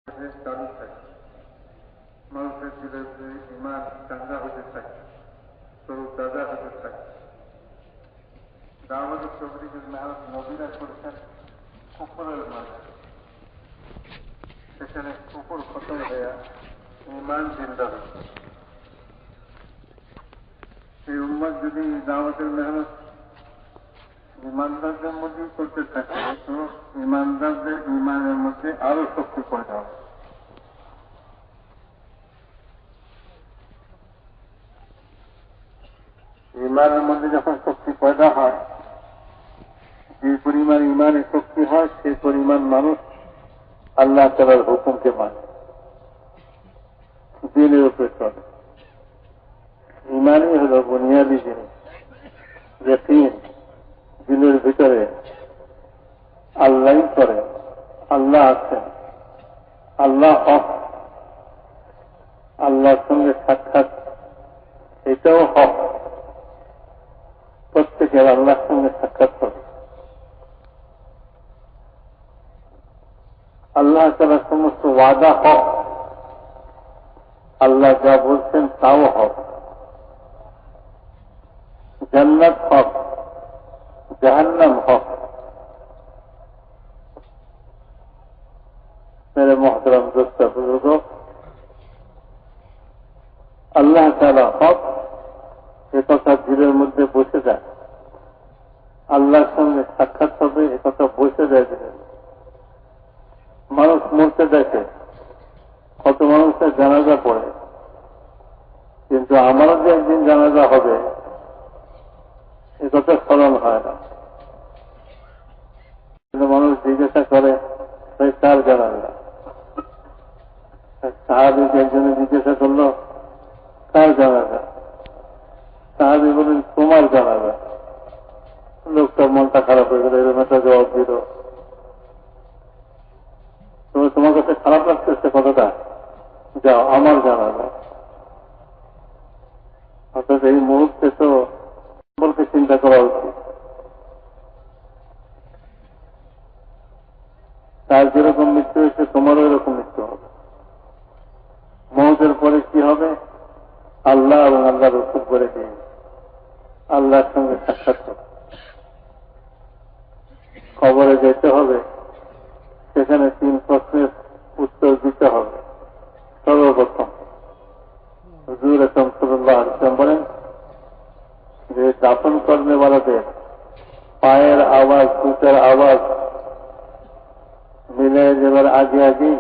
চালু থাকে, মানুষের দিলে ইমান চাঙ্গা হতে থাকে, তরু তাজা হতে থাকে। দাওয়াতের তবলিগের মেহনত নবীরা করেছেন কুফরের মাঝে, সেখানে কুফর খতম হয়ে ইমান জিন্দা হচ্ছে। এই উম্মত যদি দাওয়াতের মেহনত ইমানদারদের মধ্যেই করতে থাকে, তো ইমানদারদের ইমানের মধ্যে আরো শক্তি পয়দা হবে। ইমানের মধ্যে যখন শক্তি পয়দা হয়, যে পরিমাণ ইমানে শক্তি হয়, সেই পরিমাণ মানুষ আল্লাহ তাআলার হুকুমকে মানে, দিনের উপরে চলে। ইমানই হল বুনিয়াদী জিনিস। ইয়াকিন দিলের ভিতরে আল্লাহ করে, আল্লাহ আছেন, আল্লাহ হক, আল্লাহর সঙ্গে সাক্ষাৎ এটাও হক। প্রত্যেকের আল্লাহর সঙ্গে সাক্ষাৎ করে। আল্লাহ তাআলার সমস্ত ওয়াদা হক, আল্লাহ যা বলছেন তাও হক। জান্নাত হক, জাহান্নাম হক। মেরে মোহতরম দোস্ত বুজুর্গ, আল্লাহ তাআলা হক, এ কথা দিলের মধ্যে বসে যায়। আল্লাহর সঙ্গে সাক্ষাৎ হবে, এ কথা বসে যায় দিলের। মানুষ মরতে দেখে, কত মানুষের জানাজা পড়ে, কিন্তু আমারও যে একদিন জানাজা হবে এ কথা স্মরণ হয় না। কিন্তু মানুষ জিজ্ঞাসা করে তার জানাজা। সাহাবীকে একজনে জিজ্ঞাসা করল কার জানাজা? সাহাবী বলেন তোমার জানাজা। লোকটার মনটা খারাপ হয়ে গেল, এরকম একটা জবাব দিল। তোমার কাছে খারাপ লাগতেছে কথাটা, যাও আমার জানাজা। অর্থাৎ এই মুহূর্তে তো সম্পর্কে চিন্তা করা উচিত। তার যেরকম মৃত্যু হয়েছে তোমারও এরকম মৃত্যু হবে। মৌতের পরে কি হবে? আল্লাহ এবং আল্লাহ রসুল করে দিয়ে আল্লাহর সঙ্গে সাক্ষাৎ হবে। কবরে যেতে হবে, সেখানে 3 প্রশ্নের উত্তর দিতে হবে। সর্বপ্রথম হুজুর আকরাম সাল্লাল্লাহু আলাইহি ওয়াসাল্লাম বলেন যে দাফন কর্মীওয়ালাদের পায়ের আওয়াজ, জুতার আওয়াজ মিলে যাবার আগে আগেই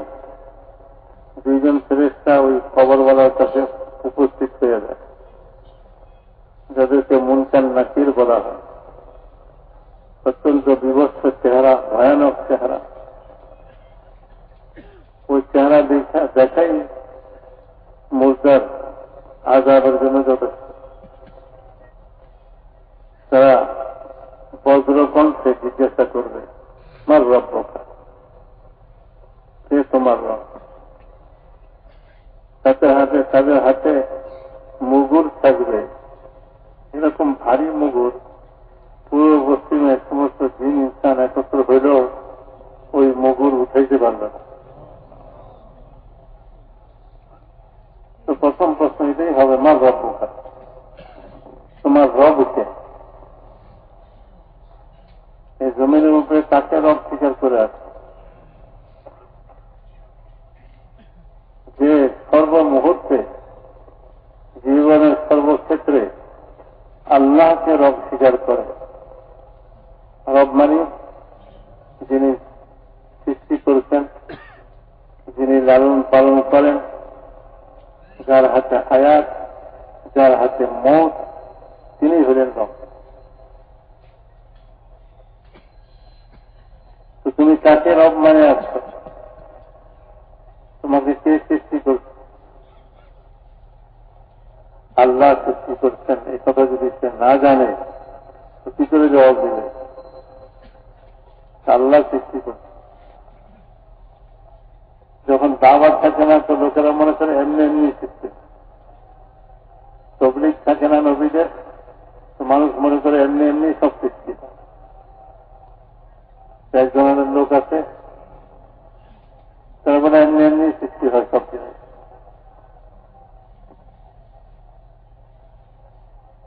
2 জন ফেরেশতা ওই কবরওয়ালার কাছে উপস্থিত হয়ে যায়, যাদেরকে মুনকার নাকির বলা হয়। অত্যন্ত বিভৎস চেহারা, ভয়ানক চেহারা। ওই চেহারা দেখাই মুর্দার আযাবের জন্য যথেষ্ট। তারা বজ্র কণ্ঠে জিজ্ঞাসা করবে মার রব্বুকা, কে তোমার রব? তাদের হাতে মুগুর থাকবে, এরকম ভারী মুগুর পূর্ব পশ্চিমে সমস্ত জিন ইনসান একত্র হইলেও ওই মুগুর উঠাইতে পারবে না। তো প্রথম প্রশ্ন এটাই হবে মার রব্বুকা, তোমার রব কে? এই জমিনের উপরে কাকে রব স্বীকার করে আছে? যে সর্বমুহূর্তে জীবনের সর্বক্ষেত্রে আল্লাহকে রব স্বীকার করে। রব মানে যিনি সৃষ্টি করেছেন, যিনি লালন পালন করেন, যার হাতে হায়াত, যার হাতে মওত, তিনি হলেন রব। তো তুমি কাকে রব মানে আছো? তোমাকে কে সৃষ্টি করছে? আল্লাহ সৃষ্টি করছেন, এই কথা যদি সে না জানে তো কি করে জবাব দিবে? আল্লাহ সৃষ্টি করছে। যখন দাওয়াত থাকে না তো লোকেরা মনে করে এমনি এমনি সৃষ্টি। তবলিগ থাকে না নবীদের, তো মানুষ মনে করে এমনি এমনি সব সৃষ্টি। এক ধরনের লোক আছে, তারপরে এমনি এমনি সৃষ্টি হয় সব জিনিস।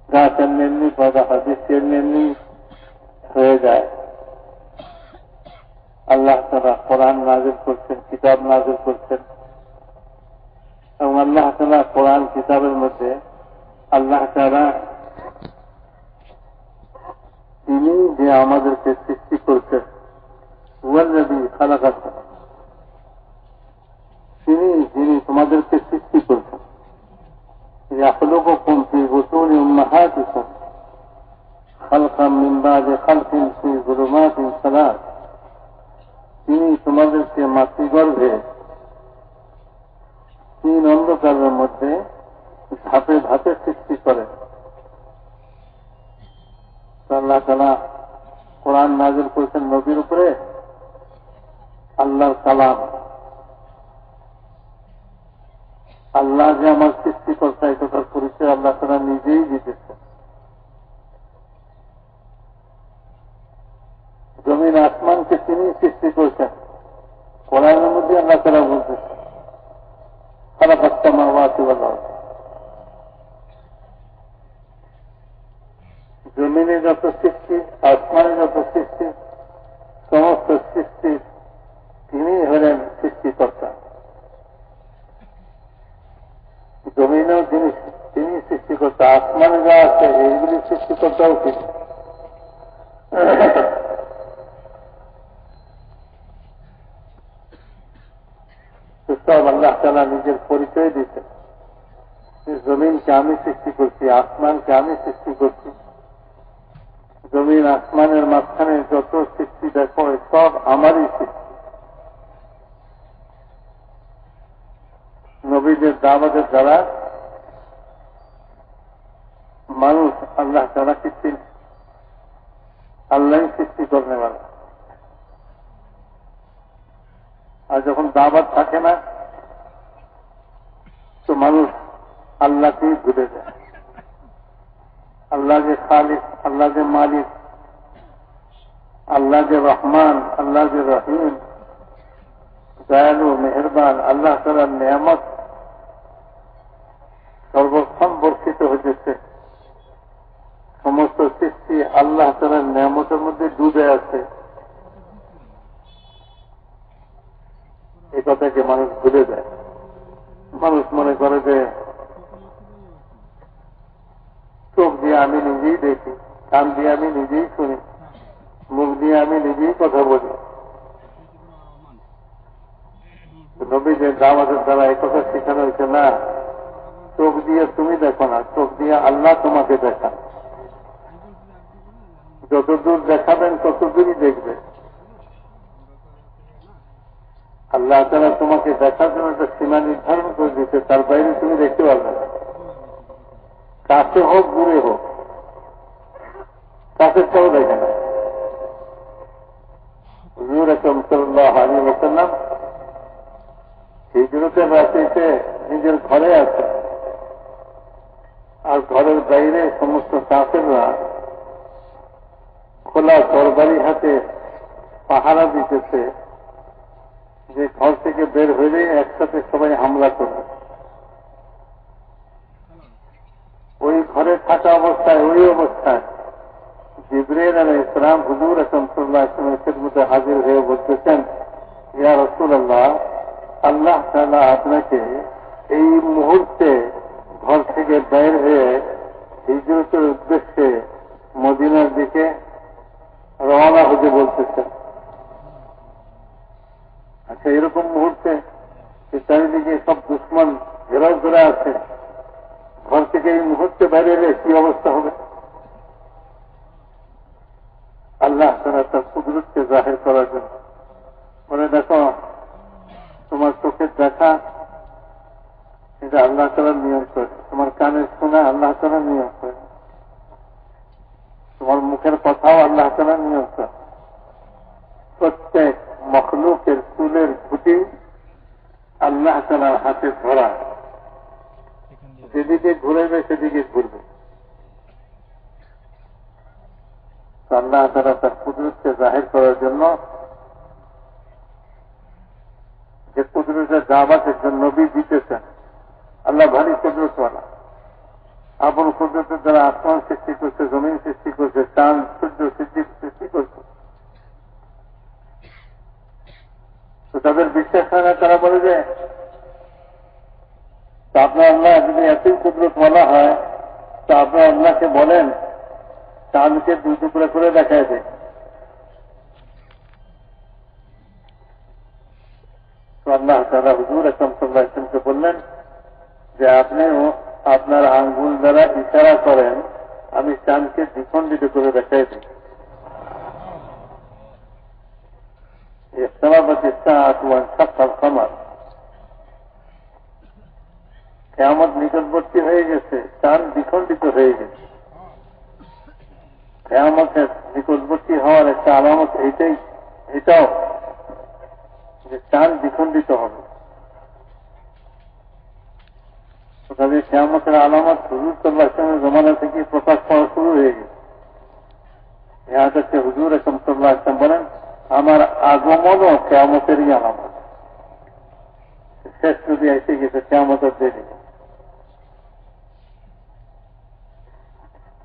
গাছ এমনি এমনি পয়দা হয়, বৃষ্টি এমনি এমনি হয়ে যায়। আল্লাহ তাআলা কোরআন নাযিল করছেন, কিতাব নাযিল করছেন, এবং আল্লাহ তাআলা কোরআন কিতাবের মধ্যে আল্লাহ তাআলা তিনি যে আমাদেরকে সৃষ্টি করছেন, ওয়াল্লাযী খালাকাকুম, যিনি তোমাদেরকে সৃষ্টি করছেন, ইয়াখলুকুকুম ফী বুতুনি উম্মাহাতিকুম খালকাম মিন বা'দি খালকিন ফী যুলুমাতিন সালাস, তিনি তোমাদেরকে মাতৃগর্ভে 3 অন্ধকারের মধ্যে ধাপে ধাপে সৃষ্টি করেন। আল্লাহ তাআলা কোরআন নাযিল করেছেন নবীর উপরে, আল্লাহর কালাম। আল্লাহ যে আমার সৃষ্টিকর্তা, এই কথার পরিচয় আল্লাহ তাআলা নিজেই দিতেছেন। জমিন আসমানকে তিনি সৃষ্টি করেছেন। কোরআনের মধ্যে আল্লাহ তাআলা বলতেছেন খালাকাস সামাওয়াতি ওয়াল আরদ, জমিনে যত সৃষ্টি, আসমানে যত সৃষ্টি, সমস্ত সৃষ্টি তিনি হলেন সৃষ্টিকর্তা। জমিনেও তিনি সৃষ্টিকর্তা, আসমানে যা আছে এইগুলি সৃষ্টিকর্তাও তিনি। সব আল্লাহ তাআলা নিজের পরিচয় দিচ্ছেন। জমিনকে আমি সৃষ্টি করছি, আসমানকে আমি সৃষ্টি করছি। জমিন আসমানের মাঝখানে যত সৃষ্টি দেখো সব আমারই সৃষ্টি। নবীদের দাওয়াতের দ্বারা মানুষ আল্লাহ তাআলাকে চিনে, আল্লাহই সৃষ্টি করনে वाला। আর যখন দাওয়াত থাকে না তো মানুষ আল্লাহকেই ভুলে যায়। আল্লাহ যে খালিক, আল্লাহ যে মালিক, আল্লাহ যে রহমান, আল্লাহ যে রহিম, দয়ালু মেহেরবান, আল্লাহ তাআলার নিয়ামত সর্বক্ষণ বর্ষিত হয়েছে। সমস্ত সৃষ্টি আল্লাহ তাআলার নিয়ামতের মধ্যে ডুবে আছে, এই কথাকে মানুষ ভুলে যায়। মানুষ মনে করে যে চোখ দিয়ে আমি নিজেই দেখি, কান দিয়ে আমি নিজেই শুনি, মুখ দিয়ে আমি নিজেই কথা বলি। নবীদের দাওয়াতের দ্বারা এই কথা শেখানো হয়েছে না, চোখ দিয়ে তুমি দেখো না, চোখ দিয়ে আল্লাহ তোমাকে দেখান। যতদূর দেখাবেন ততদূরই দেখবে। আল্লাহ তাআলা তোমাকে দেখার জন্য একটা সীমা নির্ধারণ করে দিচ্ছে, তার বাইরে তুমি দেখতে পারবে না। কাছে হোক দূরে হোক, কাছের চাও দেখে না। হুজুর আকরাম সাল্লাল্লাহু আলাইহি ওয়াসাল্লাম হিজরতের রাতে নিজের ঘরে আছে, আর ঘরের বাইরে সমস্ত কাফেররা খোলা তরবারি হাতে পাহারা দিতেছে, যে ঘর থেকে বের হইলে একসাথে সবাই হামলা করবে। ওই ঘরে থাকা অবস্থায়, ওই অবস্থায় জিবরাইল আলাইহিস সালাম হুজুর আকরাম সাল্লাল্লাহু আলাইহি ওয়াসাল্লামের খিদমতে হাজির হয়ে বলতেছেন, ইয়া রাসূলুল্লাহ, আল্লাহ তাআলা আপনাকে এই মুহূর্তে ঘর থেকে বের হয়ে হিজরতের উদ্দেশ্যে মদিনার দিকে রওনা হতে বলতেছেন। আচ্ছা, এরকম মুহূর্তে চারিদিকে সব দুশ্মন ঘেরাও করে আছে, ঘর থেকে এই মুহূর্তে বাইরে এলে কি অবস্থা হবে? আল্লাহ তাআলা তার কুদরতকে জাহির করার জন্য বলে, দেখো তোমার চোখের দেখা এটা আল্লাহ তাআলার নিয়ন্ত্রণ, তোমার কানের শোনা আল্লাহ তাআলার নিয়ন্ত্রণ, তোমার মুখের কথাও আল্লাহ তাআলার নিয়ন্ত্রণ। প্রত্যেক মখলুকের চুলের খুঁটি আল্লাহ তাআলার হাতে ধরা, যেদিকে ঘুরবে সেদিকে ঘুরবে। আল্লাহ তাআলা তার কুদরতকে জাহির করার জন্য যে কুদরতের দাওয়াত একজন নবী দিতেছেন। আল্লাহ ভারী কুদরতওয়ালা, আপন কুদরতের দ্বারা আসমান সৃষ্টি করছে, জমিন সৃষ্টি করছে, চাঁদ সূর্য সৃষ্টি করছে। তো তাদের বিশ্বাস হয় না, তারা বলে যে আপনার আল্লাহ যদি এতই কুদরতওয়ালা হয় তো আপনার আল্লাহকে বলেন চাঁদকে দুই টুকরা করে দেখায় দেয়। তো আল্লাহ তাআলা হুজুর আকরাম সাল্লাল্লাহু আলাইহি ওয়াসাল্লামকে বললেন যে আপনিও আপনার আঙ্গুল দ্বারা ইশারা করেন, আমি চাঁদকে দ্বিখণ্ডিত করে দেখাই দিই। কিয়ামত নিকটবর্তী হয়ে গেছে, চাঁদ দ্বিখণ্ডিত হয়ে গেছে। কিয়ামতের নিকটবর্তী হওয়ার একটা আলামত এটাও যে চাঁদ দ্বিখণ্ডিত হবে। তাদের কিয়ামতের আলামত হুজুর সাল্লাল্লাহু আলাইহি ওয়াসাল্লামের জমানা থেকে প্রকাশ পাওয়া শুরু হয়ে গেছে। यहाँ तक হুজুর আকরাম সাল্লাল্লাহু আলাইহি ওয়াসাল্লাম বলেন আমার আগমনও কিয়ামতেরই আলামত। শেষ যদি এসে গেছে কিয়ামতের দেরি।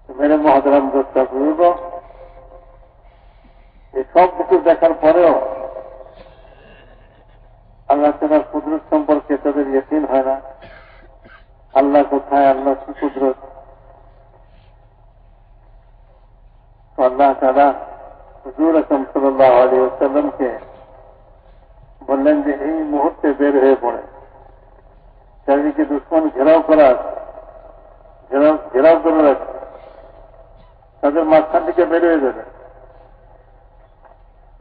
মেরে মহতরম দোস্ত বুজুর্গ, এই সব কিছু দেখার পরেও আল্লাহ তাআলার কুদরত সম্পর্কে তাদের ইয়াকিন হয় না। আল্লাহ কোথায়, আল্লাহ কি কুদরত। আল্লাহ তাআলা হুজুর আকরাম সাল্লাল্লাহু আলাইহি ওয়াসাল্লামকে বললেন যে এই মুহূর্তে বের হয়ে পড়ে, চারিদিকে দুশমন ঘেরাও করে রাখছে, তাদের মাঝখান থেকে বের হয়ে যাবে।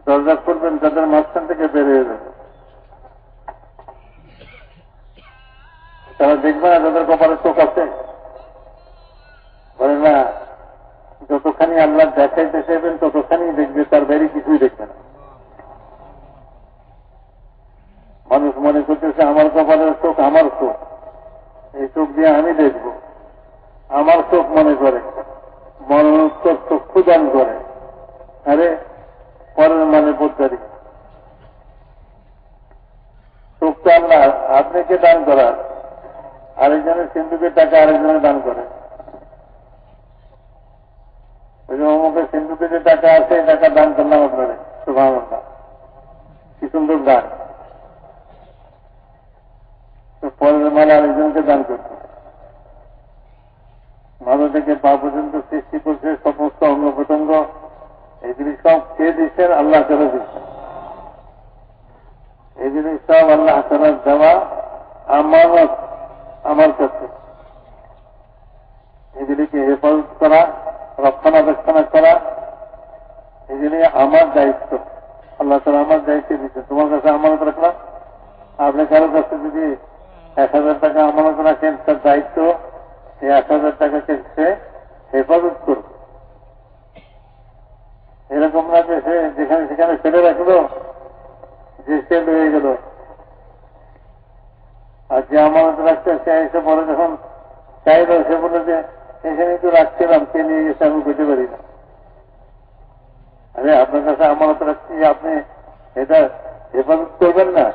দরজা খুলবেন, তাদের মাঝখান থেকে বের হয়ে যাবে। তারা দেখবে না তাদের কপালে চোখ আছে, বলে না যতখানি আল্লাহ দেখাইতে চাইবেন ততখানি দেখবে, তার বাইরে কিছুই দেখবে না। মানুষ মনে করতেছে আমার কপালের চোখ আমার চোখ, এই চোখ দিয়ে আমি দেখব। আমার চোখ মনে করে মরণোত্তর চক্ষু দান করে। আরে পরের মানে বোধারি চোখটা আল্লাহ আপনাকে দান করার, আরেকজনের সিন্ধুকের টাকা আরেকজনের দান করে। অমুকের সিন্ধুকে যে টাকা আছে এই টাকা দান করলাম আপনারে, সুবহানাল্লাহ, কি সুন্দর দান। পরের মালা আরেকজনকে দান করছে। মাথা থেকে পা পর্যন্ত সৃষ্টি করছে সমস্ত অঙ্গ প্রত্যঙ্গ, এগুলি সব কে দিচ্ছেন? আল্লাহ তাআলা দিচ্ছেন। এগুলি সব আল্লাহ তাআলার দেওয়া আমানত আমার কাছে। এগুলিকে হেফাজত করা, রক্ষণাবেক্ষণা করা, এগুলি আমার দায়িত্ব। আল্লাহ তাআলা আমার দায়িত্ব দিচ্ছে। তোমার কাছে আমানত রাখলাম, আপনি কারোর কাছে যদি 1000 টাকা আমানত রাখেন, তার দায়িত্ব এই 1000 টাকাকে সে হেফাজত করবে। এরকম না যে সে যেখানে সেখানে ফেলে রাখলো, যে সে হয়ে গেল। আর যে আমানত রাখছে সে এসে পরে যখন চাইল, সে বলে যে এখানে তো রাখছিলাম, কে নিয়ে গেছে আমি বুঝতে পারি না। আরে আপনার কাছে আমানত রাখছি, আপনি এটা হেফাজত করবেন না?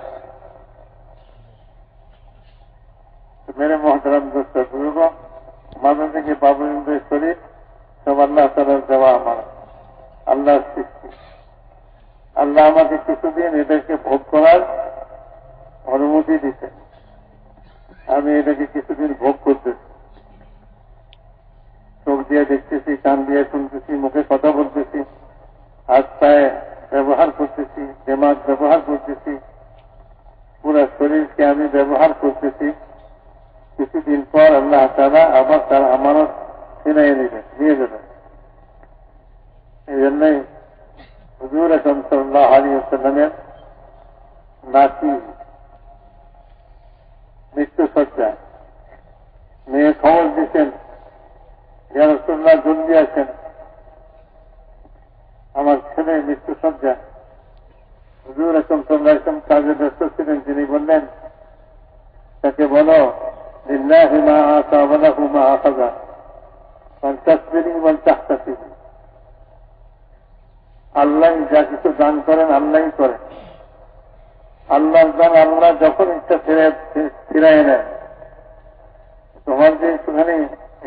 মেরে মহতরম দোস্ত বুজুর্গ, মাথা থেকে পা পর্যন্ত শরীর সব আল্লাহ তাআলার দেওয়া আমার, আল্লাহর সৃষ্টি। আল্লাহ আমাকে কিছুদিন এটাকে ভোগ করার অনুমতি দিচ্ছেন। আমি এটাকে কিছুদিন ভোগ করতেছি। চোখ দিয়ে দেখতেছি, কান দিয়ে শুনতেছি, মুখে কথা বলতেছি, হাত পায়ে ব্যবহার করতেছি, দিমাগ ব্যবহার করতেছি, পুরো শরীরকে আমি ব্যবহার করতেছি। কিছুদিন পর আল্লাহ তাআলা আবার তার আমানত ছিনিয়ে নিয়ে যাবেন। এই জন্যই হুজুর আকরাম সাল্লাল্লাহু আলাইহি ওয়াসাল্লামের নাতি মৃত্যু সজ্জায় মেয়ে খবর দিচ্ছেন, ইয়া রাসূলুল্লাহ জলদি আসেন, আমার ছেলে মৃত্যু সজ্জায়। হুজুর আকরাম সাল্লাল্লাহু আলাইহি ওয়াসাল্লাম কাজে ব্যস্ত ছিলেন। তিনি বললেন, তাকে বলো লিল্লাহি মা আতা ওয়া লাহু মা আখাযা ওয়া তাসবিরি ওয়া তাহতাসিবি। আল্লাহ যা কিছু দান করেন আল্লাহই করেন, আল্লাহর দান আল্লাহ যখন ইচ্ছা ফিরাই নেন। তোমার যে একটুখানি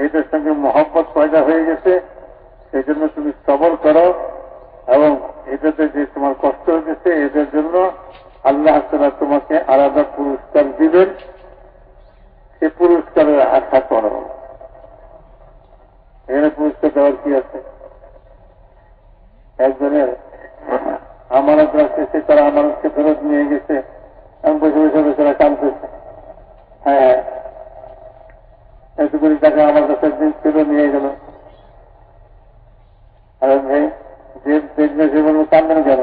এটার সঙ্গে মহব্বত পয়দা হয়ে গেছে, সেই জন্য তুমি সবর করো, এবং এটাতে যে তোমার কষ্ট হয়েছে এটার জন্য আল্লাহ তাআলা তোমাকে আলাদা পুরস্কার দিবেন, সে পুরস্কারের আশা করো। এখানে পুরস্কার দেওয়ার কি আছে? একজনের আমানত রাখছে, সে তারা আমানতকে ফেরত নিয়ে গেছে, আমি বসে বসে বেচারা কাঁদতেছে। হ্যাঁ, এতগুলি টাকা আমার কাছে একদিন ছিল, নিয়ে গেল। আর ভাই যে দেখবে সে বলবো কান্দেন কেন?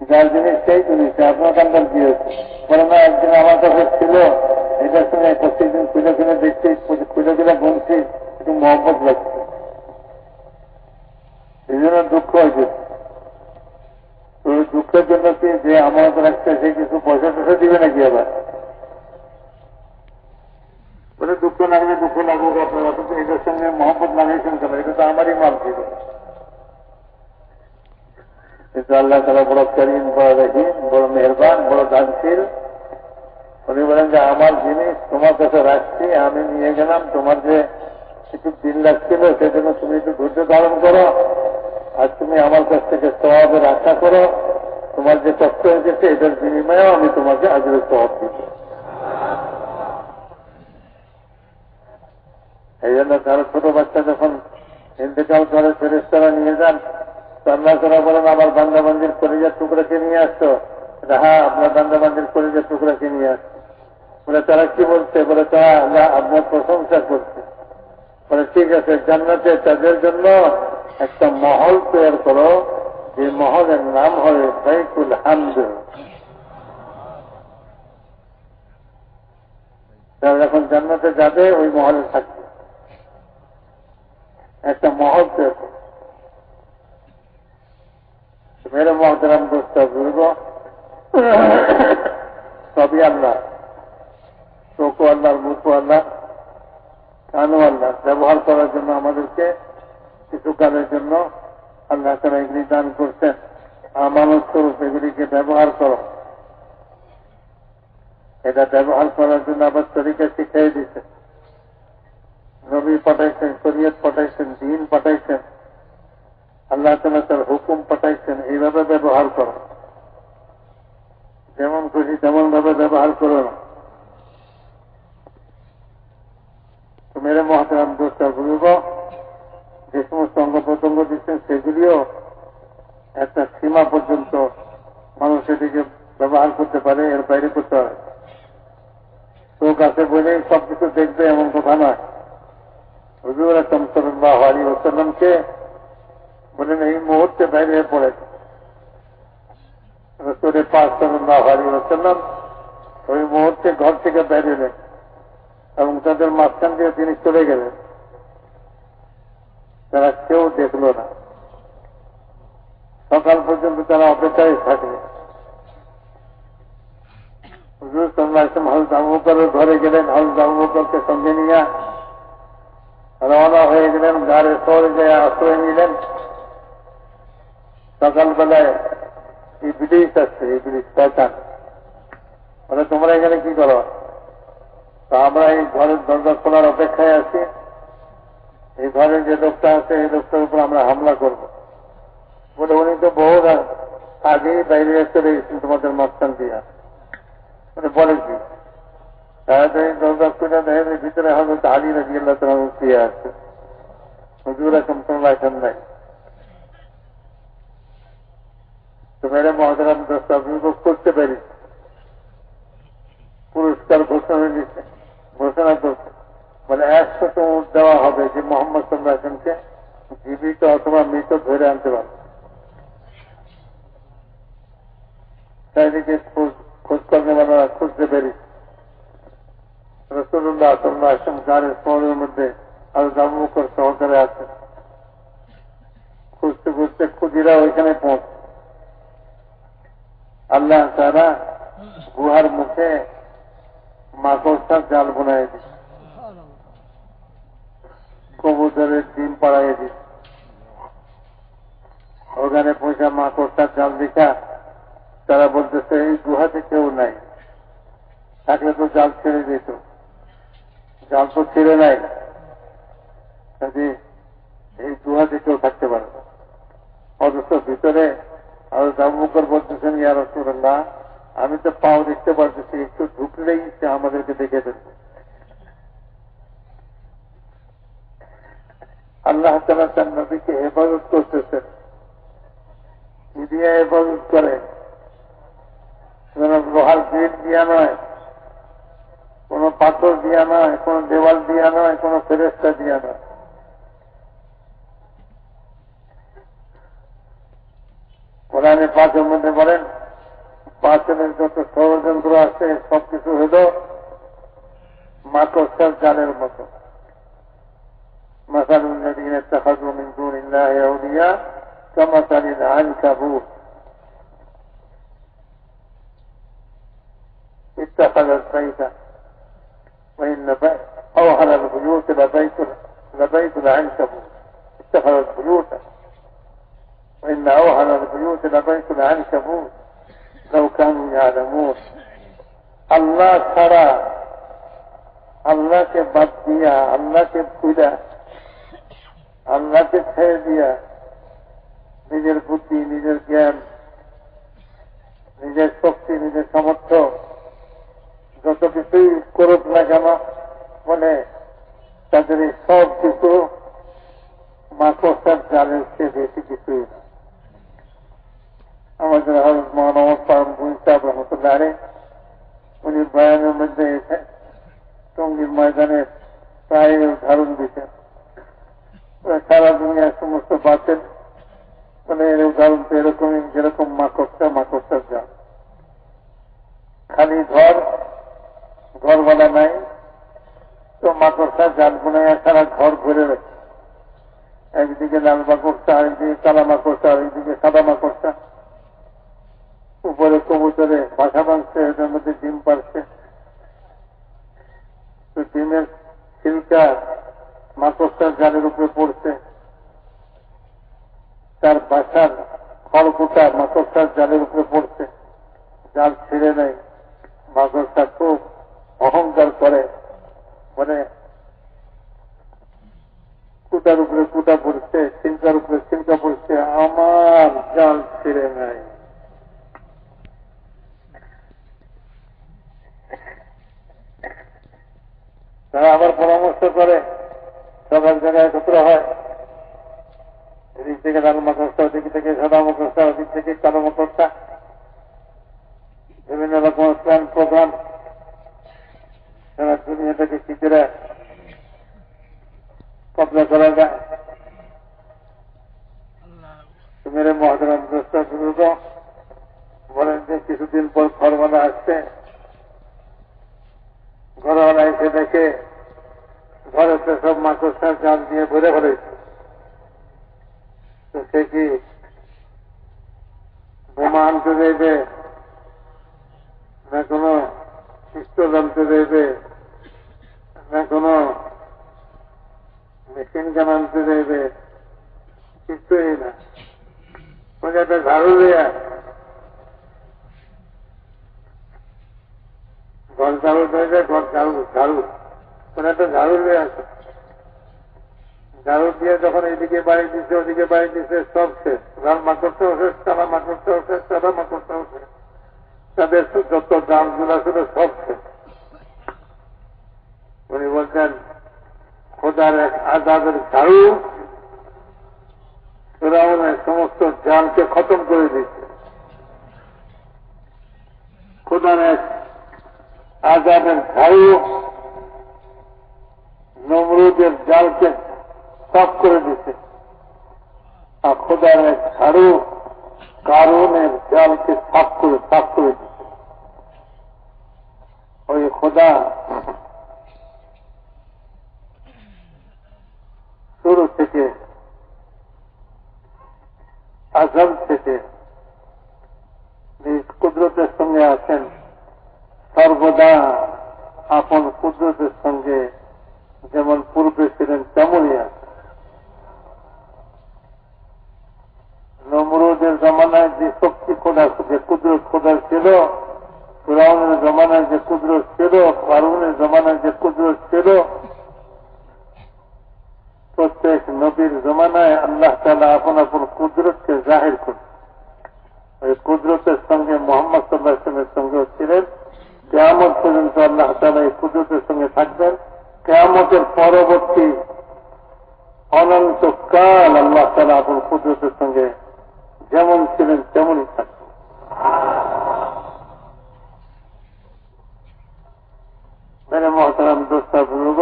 যার জিনিস সেই জিনিস, আপনার কান্দার কি হয়েছে? বলে না, একদিন আমার কাছে ছিল, এটার সঙ্গে প্রত্যেকদিন খুলে খুলে দেখছি, খুলে খুলে গুনছি, একটু মহব্বত লাগছে, এই জন্য দুঃখ হয়েছে। তো দুঃখের জন্য কি যে আমানত রাখছে সে কিছু পয়সা টয়সা দিবে নাকি? আবার বলে দুঃখ লাগবে, দুঃখ লাগুক আপনারা, কিন্তু এটার সঙ্গে মহব্বত লাগাইছেন কেন? এটা তো আমারই মাল ছিল। কিন্তু আল্লাহ তাআলা বড় করিম, বড় রহিম, বড় মেহরবান, বড় দানশীল। উনি বলেন যে আমার জিনিস তোমার কাছে রাখছি, আমি নিয়ে গেলাম, তোমার যে একটু দিন লাগছিল সেজন্য তুমি একটু ধৈর্য ধারণ করো, আর তুমি আমার কাছ থেকে সওয়াবের আশা করো। তোমার যে কষ্ট হয়েছে এটার বিনিময়েও আমি তোমাকে আজরের সওয়াব দিব। এই জন্য কারো ছোট বাচ্চা যখন ইন্তেকাল করে ফেরেশতারা নিয়ে যান, তো আল্লাহ তাআলা বলেন আমার বান্দাবান্দির কলিজার টুকরাকে নিয়ে আসতো। হ্যাঁ, আপনার বান্দাবান্দির কলিজার টুকরাকে নিয়ে আসতো। বলে তারা কি বলছে? বলে তারা আল্লাহ আপনার প্রশংসা করছে। বলে ঠিক আছে, জান্নাতে তাদের জন্য একটা মহল তৈরি করো, যে মহলের নাম হবে বাইতুল হামদ। তারা যখন জান্নাতে যাবে ওই মহলে থাকবে, একটা মহল তৈরি করো। মেরে মহতরাম দোস্ত বুঝব, সবই আল্লাহ, চোখও আল্লাহ, মুখও আল্লাহ, কানও আল্লাহ। ব্যবহার করার জন্য আমাদেরকে কিছুকালের জন্য আল্লাহ তাআলা এগুলি দান করছেন। আমানত স্বরূপ এগুলিকে ব্যবহার করো। এটা ব্যবহার করার জন্য আবার তরিকা শিখিয়ে দিচ্ছেন, নবী পাঠাইছেন, শরীয়ত পাঠাইছেন, দ্বীন পাঠাইছেন, আল্লাহ তাআলা তার হুকুম পাঠাইছেন। এইভাবে ব্যবহার করো, যেমন খুশি তেমন ভাবে ব্যবহার করো না। তো মেরে মহতরাম দোস্ত বুঝব, যে সমস্ত অঙ্গ প্রত্যঙ্গ দিচ্ছেন সেগুলিও একটা সীমা পর্যন্ত মানুষ এটিকে ব্যবহার করতে পারে, এর বাইরে করতে হয়। চোখ আছে বলেই সবকিছু দেখবে এমন কথা নয়। হুজুর আকরাম সাল্লাল্লাহু আলাইহি ওয়াসাল্লামকে বলেন এই মুহূর্তে বাইরে হয়ে পড়েছে। রাসূল পাক সাল্লাল্লাহু আলাইহি ওয়াসাল্লাম ওই মুহূর্তে ঘর থেকে বাইরে এলেন এবং তাদের মাঝখান দিয়ে তিনি চলে গেলেন। তারা কেউ দেখল না। সকাল পর্যন্ত তারা অপেক্ষায় থাকবে। হুজুর সাল্লাল্লাহু আলাইহি ওয়াসাল্লাম হযরত আবু বকরের ঘরে গেলেন, হযরত আবু বকরকে সঙ্গে নিয়ে রওনা হয়ে গেলেন, গাড়ি শহরে যায় আশ্রয় নিলেন। সকালবেলায় ইবলিস আসছে, ইবলিস শয়তান বলে তোমরা এখানে কি করো? তো আমরা এই ঘরের দরজা খোলার অপেক্ষায় আছি, এই ঘরে যে লোকটা আছে এই লোকটার উপর আমরা হামলা করব। বলে উনি তো বহু আগেই বাইরে চলে গেছেন তোমাদের মাঝখান দিয়ে। মানে বলে কি তাড়াতাড়ি দরজা খুলে দেখে ভিতরে হযরত আলী রাদিয়াল্লাহু তাআলা শুয়ে আছে। হুজুর আকরাম সাল্লাল্লাহু আলাইহি ওয়াসাল্লাম তো মেরে মহতরম দোস্ত অভিযোগ করতে পারি, পুরস্কার ঘোষণা করছে। বলে 100 উট দেওয়া হবে যে মোহাম্মদ সাল্লাল্লাহু আলাইহি ওয়াসাল্লামকে জীবিত অথবা মৃত ধরে আনতে পারবে। চারিদিকে খোঁজ করনেওয়ালা খুঁজতে পেরেছি। রাসূলুল্লাহ সাল্লাল্লাহু আলাইহি ওয়াসাল্লাম গাড়ির শহরের মধ্যে হযরত আবু বকর সহকারে আছেন। খুঁজতে খুঁজতে খুঁজিরা ওইখানে পৌঁছে। আল্লাহ তাআলা গুহার মুখে মাকড়সার জাল বানায় দিচ্ছে, কবুতরের ডিম পাড়াইয়ে দিচ্ছে। ওখানে পয়সা মাকড়সার জাল দেখা তারা বলতেছে এই গুহাতে কেউ নাই, থাকলে তো জাল ছেড়ে দিত, জাল তো ছেড়ে নাই, কাজে এই গুহাতে কেউ থাকতে পারে না। অথচ ভিতরে হযরত আবু বকর বলতেছেন, ইয়া রাসূলুল্লাহ, আমি তো পাও দেখতে পারতেছি, একটু ঢুকলেই সে আমাদেরকে দেখে ফেলবে। আল্লাহ তাআলা তার নবীকে হেফাজত করতেছেন, দিয়ে হেফাজত করে, লোহার গেট দিয়া নয়, কোন পাথর দিয়া নয়, কোন দেওয়াল দিয়া নয়, কোন ফেরেশতা দিয়া নয়। কোরআনে পাকের মধ্যে বলেন, বাতিলের যত ষড়যন্ত্র আছে সবকিছু হল মাকড়সার জালের মতো। مثل الذين اتخذوا من دون الله أولياء كمثل العنكبوت اتخذت بيتا وإن أوهن البيوت لبيت العنكبوت اتخذت بيوتا وإن أوهن البيوت لبيت العنكبوت لو كانوا يعلمون। আল্লাহ ছাড়া, আল্লাহকে বাদ দিয়া, আল্লাহকে ভুলা, আল্লাহকে ছেড়ে দিয়া নিজের বুদ্ধি, নিজের জ্ঞান, নিজের শক্তি, নিজের সামর্থ্য যত কিছুই করুক না কেন, বলে তাদের এই সব কিছু মাকড়সার জালের চেয়ে বেশি কিছুই না। আমাদের হযরত মাওলানা ফারুক সাহেব রহমতুল্লাহ আলাইহি উনি বয়ানের মধ্যে টঙ্গীর ময়দানের প্রায় উদাহরণ দিতেন। সারা দুনিয়ার সমস্ত বাতিল মানে এর উদাহরণ তো এরকমই, যেরকম মাকড়সার জাল। খালি ঘরওয়ালা নাই তো মাকড়সার জাল বোনায় সারা ঘর ভরে রাখে। একদিকে লাল মাকড়সা, আরেকদিকে কালা মাকড়সা, আরেকদিকে সাদা মাকড়সা, উপরে কবুতরে বাসা বাঁধছে, এটার মধ্যে ডিম পারছে। তো ডিমের ছিলকা মাকড়সার জালের উপরে পড়ছে, তার বাসার খড়কুটা মাকড়সার জালের উপরে পড়ছে, জাল ছেড়ে নেয়। মাকড়সা খুব অহংকার করে, মানে কুটার উপরে কুটা পড়ছে, ছিলকার উপরে ছিলকা পড়ছে, আমার জাল ছেড়ে নেয়। তারা আবার পরামর্শ করে, সব এক জায়গায় একত্র হয়, এদিক থেকে লাল মাকড়সা, ওদিক থেকে সাদা মাকড়সা, ওদিক থেকে কালো মাকড়সা, বিভিন্ন রকম প্ল্যান প্রোগ্রাম, সারা দুনিয়াটাকে কি করে কবজা করা যায়। মেরে মহাদারাম দোষটা বুজুর্গ বলেন যে কিছুদিন পর ঘরওয়ালা আসছে, ঘরওয়ালা এসে দেখে ঘরেতে সব মাকড়সার জাল দিয়ে ভরে ফেলেছে। তো সে কি বোমা আনতে দেবে, না কোন পিস্তল আনতে দেবে, না কোন মেশিন গান আনতে দেবে, কিছুই না। ওই একটা ঝাড়ু দেয়া, ঘর ঝাড়ু দেবে, ঘর ঝাড়ু ওরা একটা ঝাড়ু দিয়ে আছে, ঝাড়ু দিয়ে যখন এইদিকে বাড়ি দিচ্ছে, ওদিকে বাড়ি দিচ্ছে, সব শেষ। লাল মাকড়সাও শেষ, কালা মাকড়সাও শেষ, সাদা মাকড়সাও শেষ, তাদের যত দাম গুলা ছিল সব শেষ। উনি বলছেন খোদার এক আজাদের ঝাড়ু ফিরআউনের সমস্ত জালকে খতম করে দিচ্ছে। খোদার এক আজাদের ঝাড়ু নমরুদের জালকে সাফ করে দিচ্ছে, আর খোদার এক ঝাড়ু কারণের জালকে সাফ করে দিচ্ছে। ওই খোদা শুরু থেকে, আজম থেকে নিজ কুদরতের সঙ্গে আছেন, সর্বদা আপন কুদরতের সঙ্গে যেমন পূর্বে ছিলেন তেমনই আছে। নমরুদের জমানায় যে শক্তি খোদা, যে কুদরত খোদার ছিল, ফিরআউনের জমানায় যে কুদরত ছিল, কারুনের জমানায় যে কুদরত ছিল, প্রত্যেক নবীর জমানায় আল্লাহ তাআলা আপন আপন কুদরতকে জাহির করছেন। ওই কুদরতের সঙ্গে মুহাম্মদ সাল্লাল্লাহু আলাইহি ওয়াসাল্লামের সঙ্গেও ছিলেন। কিয়ামত পর্যন্ত আল্লাহ তাআলা এই কুদরতের সঙ্গে থাকবেন। কিয়ামতের পরবর্তী অনন্তকাল আল্লাহ তাআলা আপন কুদরতের সঙ্গে যেমন ছিলেন তেমনই থাকবেন। মেরে মুহতারাম দোস্ত বুজুর্গ,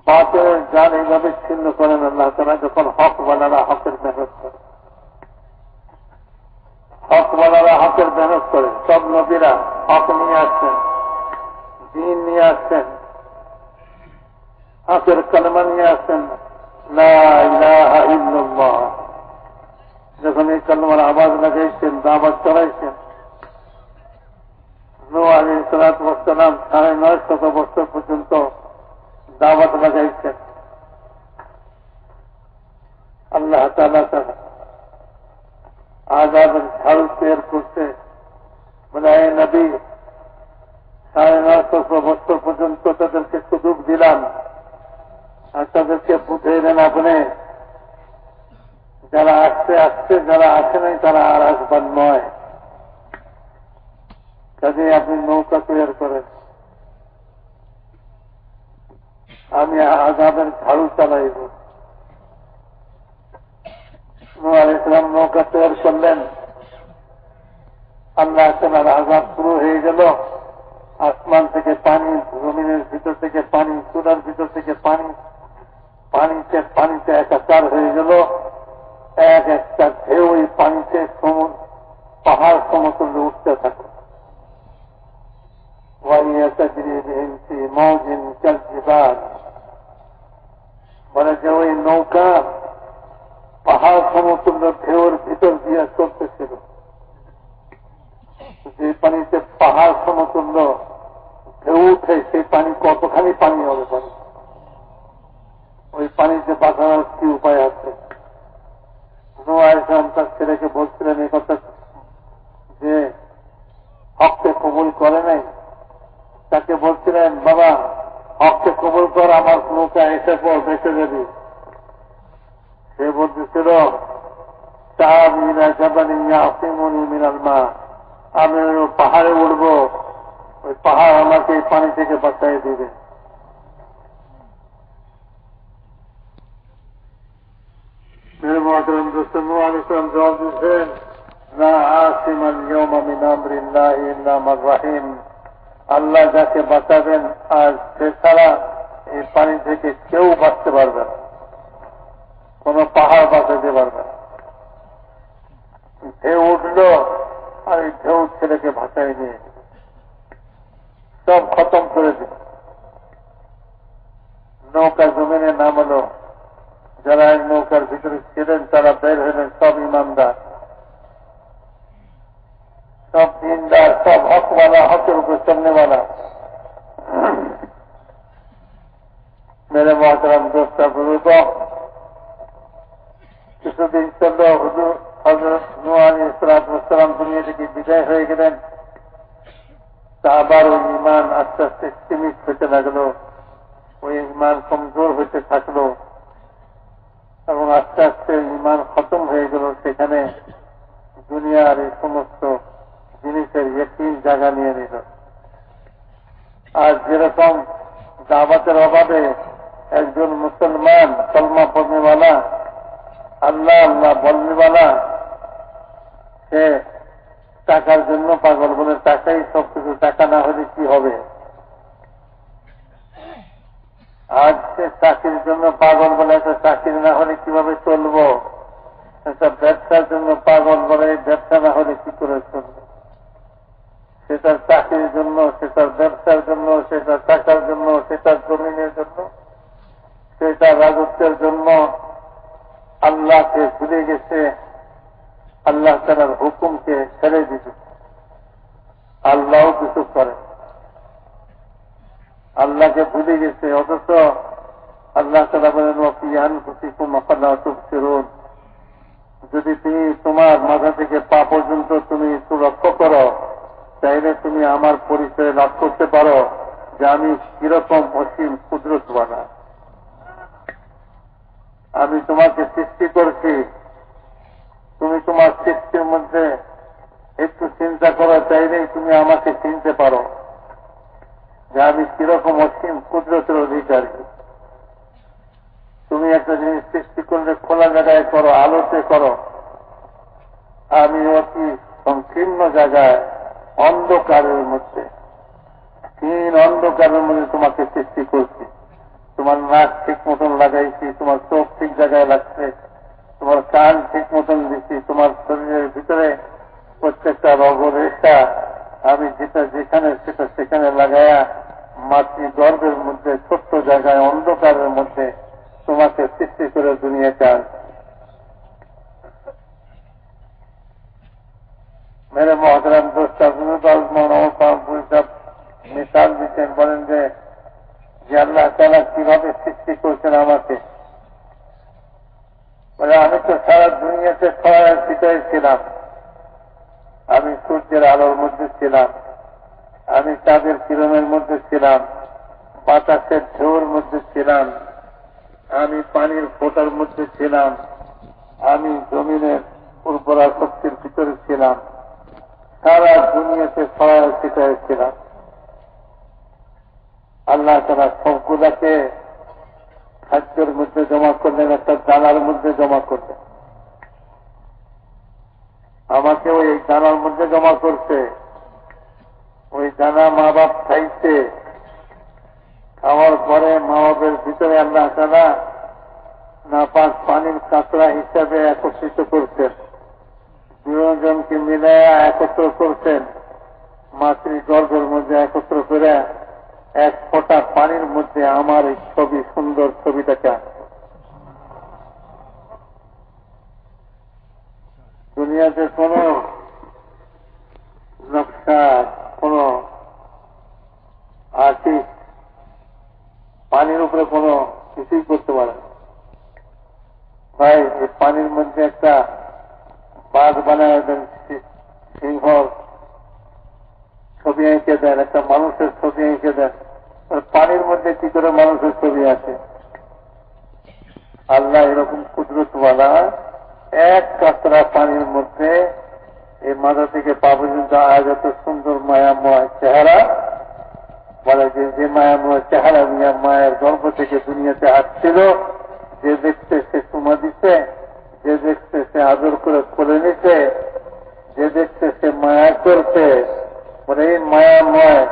বাতিলের জান এইভাবে ছিন্ন করেন আল্লাহ তাআলা যখন হক ওয়ালারা হকের মেহনত করে। হক ওয়ালারা হকের মেহনত করে। সব নবীরা হক নিয়ে আসছেন, দ্বীন নিয়ে আসছেন, হকের কালেমা নিয়ে আসছেন, লা ইলাহা ইল্লাল্লাহ। যখন এই কালেমার আওয়াজ লাগাইছেন, দাওয়াত চালাইছেন, নূহ আলাইহিস সালাতু ওয়াস সালাম ৯৫০ বছর পর্যন্ত দাওয়াত লাগাইছেন। আল্লাহ তাআলা আযাবের ঝাড়ু তৈরি করতে বলে, হে নবী, ৯৫০ বছর পর্যন্ত তাদেরকে সুযোগ দিলাম, আর তাদেরকে বুঝিয়ে দেন আপনি। যারা আসছে আসছে, যারা আসে নাই তারা আর আসবার নয়। কাজে আপনি নৌকা তৈরি করেন, আমি আযাবের ঝাড়ু চালাইব। নূহ আলাইহিস সালাম নৌকা তৈরি করলেন। আল্লাহ তাআলার আযাব শুরু হয়ে গেল। আসমান থেকে পানি, জমিনের ভিতর থেকে পানি, চূড়ার ভিতর থেকে পানি, পানিতে একাকার হয়ে গেল। এক একটা ঢেউ ওই পানিতে পাহাড় সমতুল্য উঠতে থাকে। বলে যে ওই নৌকা পাহাড় সমতুল্য ঢেউর ভিতর দিয়ে চলতেছিল। যে পানিতে পাহাড় সমতুল্য ঢেউ উঠে, সেই পানি কতখানি পানি হবে পানি? ওই পানিতে বাঁচানোর কি উপায় আছে? নূহ আলাইহিস সালাম তার ছেলেকে বলছিলেন এই কথা, যে হককে কবুল করে নাই। তাকে বলছিলেন, বাবা হককে কবুল কর, আমার নৌকা এসে পর বেঁচে যাবি। সে বলতেছিল, আমি পাহাড়ে উঠব, ওই পাহাড় আমাকে এই পানি থেকে বাঁচাই দিবে। মেরে মুহতারাম দোস্ত, নূহ আলাইহিস সালাম জবাব দিচ্ছেন, লা আসিমাল ইয়াওমা মিন আমরিল্লাহি ইল্লা মান রাহিম। আল্লাহ যাকে বাঁচাবেন, আর সে ছাড়া এই পানি থেকে কেউ বাঁচতে পারবে না, কোন পাহাড় বাঁচাতে পারবে না। ঢেউ উঠল, আর এই ঢেউ ছেলেকে ভাসায় নিয়ে সব খতম করে দিল। নৌকা জমিনে নামলো। যারা এই নৌকার ভিতরে ছিলেন তারা বের হলেন, সব ইমানদার, সব দিনদার, সব হকওয়ালা, হকের উপর চলনেওয়ালা। মেরে মুহতারাম দোস্ত বুজুর্গ, কিছুদিন চলল, হুজুর হযরত নূহ আলাইহিস সালাম দুনিয়া থেকে বিদায় হয়ে গেলেন। তা আবার ওই ঈমান আস্তে আস্তে সীমিত হতে লাগলো, ওই ঈমান কমজোর হতে থাকলো, এবং আস্তে আস্তে ঈমান খতম হয়ে গেল। সেখানে দুনিয়ার এই সমস্ত জিনিসের ইয়াকিন জায়গা নিয়ে নিল। আর যেরকম দাওয়াতের অভাবে একজন মুসলমান কলমা পড়নেওয়ালা, আল্লাহ আল্লাহ বলনেওয়ালা, সে টাকার জন্য পাগল, বলে টাকাই সবকিছু, টাকা না হলে কি হবে। আজ সে চাকরির জন্য পাগল, বলে একটা চাকরি না হলে কিভাবে চলবো। একটা ব্যবসার জন্য পাগল, বলে ব্যবসা না হলে কি করে চলবে। সেটার চাকরির জন্য, সেটার ব্যবসার জন্য, সেটার টাকার জন্য, সেটার জমিনের জন্য, সেটার রাজত্বের জন্য আল্লাহকে ভুলে গেছে, আল্লাহ তাআলার হুকুমকে ছেড়ে দিতে। আল্লাহও কিছু করে, আল্লাহকে ভুলে গেছে। অথচ আল্লাহ তাআলা বলেন ওয়াফি আনফুসিকুম আফালা তুবসিরুন, যদি তুমি তোমার মাথা থেকে পা পর্যন্ত তুমি একটু লক্ষ্য করো, চাইলে তুমি আমার পরিচয় লাভ করতে পারো যে আমি কিরকম অসীম কুদরতওয়ালা। আমি তোমাকে সৃষ্টি করছি, তুমি তোমার সৃষ্টির মধ্যে একটু চিন্তা করো, চাইলেই তুমি আমাকে চিনতে পারো যে আমি কিরকম অসীম কুদরতের অধিকারী। তুমি একটা জিনিস সৃষ্টি করলে খোলা জায়গায় করো, আলোতে করো, আমি অতি সংকীর্ণ জায়গায় অন্ধকারের মধ্যে, অন্ধকারের মধ্যে তোমাকে সৃষ্টি করছি। তোমার নাক ঠিক মতন লাগাইছি, তোমার চোখ ঠিক জায়গায় লাগছে, তোমার কান ঠিক মতন দিচ্ছি, তোমার শরীরের ভিতরে প্রত্যেকটা রগরেখা আমি যেটা যেখানে সেটা সেখানে লাগায়া মাতৃ গর্ভের মধ্যে ছোট্ট জায়গায় অন্ধকারের মধ্যে তোমাকে সৃষ্টি করে দুনিয়াতে আনছি। মেরে মহতরাম দোস্ত মিসাল দিচ্ছেন, বলেন যে আল্লাহ তাআলা কিভাবে সৃষ্টি করছেন আমাকে। বলে আমি তো সারা দুনিয়াতে ছড়ায় ছিটায় ছিলাম, আমি সূর্যের আলোর মধ্যে ছিলাম, আমি চাঁদের কিরণের মধ্যে ছিলাম, বাতাসের ঢেউর মধ্যে ছিলাম, আমি পানির ফোঁটার মধ্যে ছিলাম, আমি জমিনের উর্বরা শক্তির ভিতরে ছিলাম, সারা দুনিয়াতে ছড়ায় ছিটায় ছিলাম। আল্লাহ তাআলা সবগুলাকে খাদ্যের মধ্যে জমা করলেন, একটা দানার মধ্যে জমা করলেন। আমাকে ওই দানার মধ্যে জমা করছে, ওই দানা মা বাপ খাইছে, খাওয়ার পরে মা বাপের ভিতরে আল্লাহ তাআলা নাপাক পানির কাঁচরা হিসাবে একত্রিত করছেন, দুজনকে মিলে একত্র করছেন, মাতৃ গর্ভের মধ্যে একত্র করে এক ফোঁটা পানির মধ্যে আমার এই ছবি, সুন্দর ছবিটাকে দুনিয়াতে কোন নকশা, কোন আর্টিস্ট পানির উপরে কোন কিছুই করতে পারে না। ভাই এই পানির মধ্যে একটা বাঘ বানায় দেন, সিংহ ছবি এঁকে দেন, একটা মানুষের ছবি এঁকে দেন, পানির মধ্যে কি করে মানুষের ছবি আছে? আল্লাহ এরকম কুদরতওয়ালা এক কাতরা পানির মধ্যে এই মাথা থেকে পা পর্যন্ত আজ এত সুন্দর মায়াময় চেহারা, বলে যে মায়াময় চেহারা নিয়ে মায়ের গর্ভ থেকে দুনিয়াতে আসছিল, যে দেখতে সে চুমা দিচ্ছে, যে দেখতে সে আদর করে কোলে নিচ্ছে, যে দেখতে সে মায়া করছে, বলে এই মায়াময়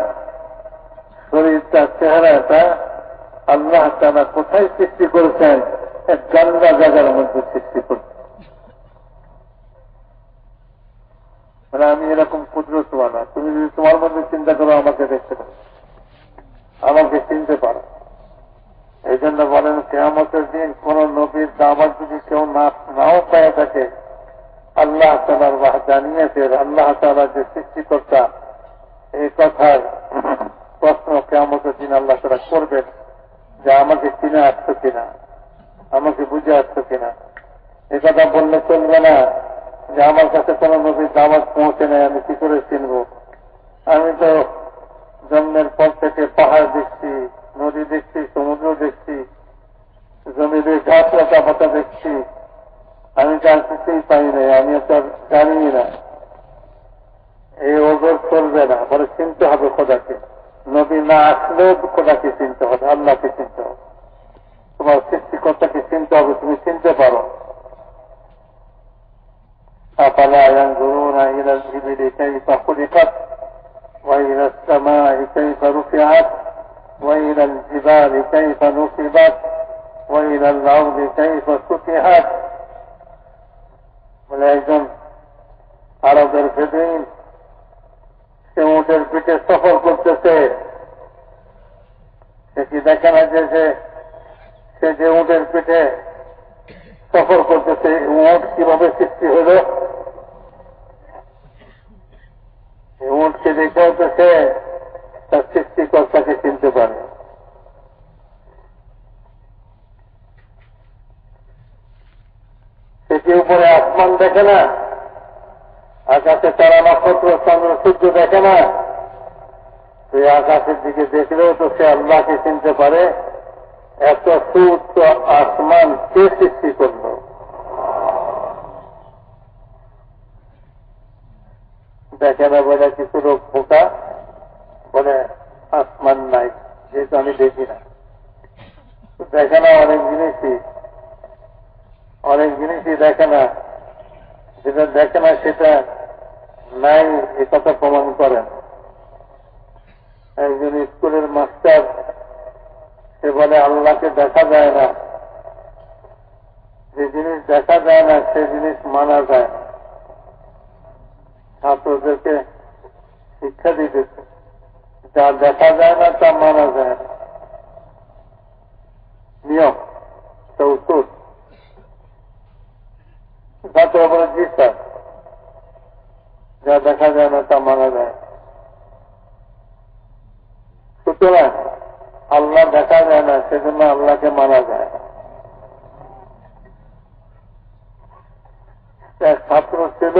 শরীরটা, চেহারাটা আল্লাহ তাআলা কোথায় সৃষ্টি করেছেন? এক গান্দা জায়গার মধ্যে সৃষ্টি করছেন। মানে আমি এরকম কুদরতওয়ালা, তুমি যদি তোমার মধ্যে চিন্তা করো আমাকে দেখতে পারো, আমাকে চিনতে পারো। এই জন্য বলেন কিয়ামতের দিন কোন নবীর দাওয়াত যদি কেউ নাও পেয়ে থাকে, আল্লাহ তাআলার ওয়াহদানিয়তের, আল্লাহ তাআলা যে সৃষ্টিকর্তা, এই কথার প্রশ্ন কিয়ামতের দিন আল্লাহ তাআলা করবেন যে আমাকে চিনে আসছো কিনা, আমাকে বুঝে আসছো কিনা। এ কথা বললে চলবে না যে আমার কাছে কোন নবীর দাওয়াত পৌঁছে নেই, আমি কি করে চিনব? আমি তো জন্মের পর থেকে পাহাড় দেখছি, নদী দেখছি, সমুদ্র দেখছি, জমিতে গাছ লতা পাতা দেখছি, আমি তার কিছুই পাই নাই, আমি তার জানি না। এই ওজোর চলবে না, বলে চিনতে হবে খোদাকে। নবী না আসলেও খোদাকে চিনতে হবে, আল্লাহকে চিনতে হবে, তোমার সৃষ্টিকর্তাকে চিনতে হবে, তুমি চিনতে পারো। أفلا ينظرون إلى الإبل كيف خلقت وإلى السماء كيف رفعت وإلى الجبال كيف نصبت وإلى الأرض كيف سطحت। বলে একজন আরবের বেদুইন সে উটের পিঠে সফর করতেছে, সে কি দেখে না যে সে যে উটের পিঠে সফর করতেছে, উট কিভাবে সৃষ্টি হল? উটকে দেখেও তো সে তার সৃষ্টিকর্তাকে চিনতে পারে। কি উপরে আসমান দেখে না? আকাশে তারা নক্ষত্র চন্দ্র সূর্য দেখে না? সেই আকাশের দিকে দেখলেও তো সে আল্লাহকে চিনতে পারে। এত সুউচ্চ আসমান কে সৃষ্টি করল? দেখে না বলে কিছু লোক বোকা বলে আসমান নাই, যেহেতু আমি দেখি না। দেখে না অনেক জিনিসই দেখে না। যেটা দেখে না সেটা নাই এ কথা প্রমাণ করেন। একজন স্কুলের মাস্টার সে বলে আল্লাহকে দেখা যায় না। যে জিনিস দেখা যায় না সে জিনিস মানা যায় না। ছাত্রদেরকে শিক্ষা দিতেছে, যা দেখা যায় না তা মানা যায় না। নিয়ম চৌতুর ছাত্র বলে জি স্যার, যা দেখা যায় না তা মানা যায়। সুতরাং আল্লাহ দেখা যায় না, সেজন্য আল্লাহকে মানা যায়। এক ছাত্র ছিল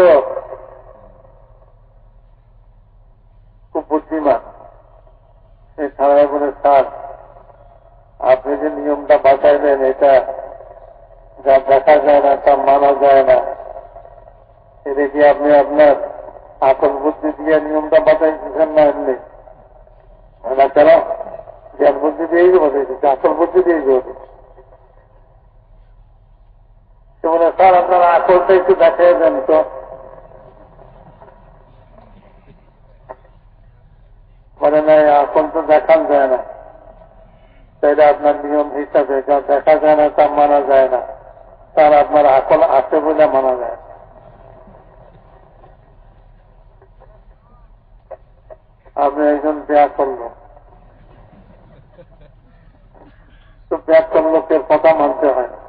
খুব বুদ্ধিমান। সে ছাড়াই বলে স্যার, আপনি যে নিয়মটা বাঁচাইলেন এটা যা দেখা যায় না তা মানা যায় না, এটা কি আপনি আপনার আকল বুদ্ধি দিয়ে নিয়মটা বাঁচাইতেছেন না এমনি? না কেন? জ্ঞান বুদ্ধি দিয়েই বাঁচাইতেছে, আকল বুদ্ধি দিয়েই বাঁচাইছে। সে বলে স্যার আপনার আকলটা একটু দেখাই দেন তো। বলে না, আকল তো দেখান যায় না, তাইলে আপনার নিয়ম হিসাবে যা দেখা যায় না তা মানা যায় না, তার আপনার আকল আছে বলে মানা যায়। আপনি একজন ব্যাকরণ লোক, তো ব্যাকরণ লোকের কথা মানতে হয় না।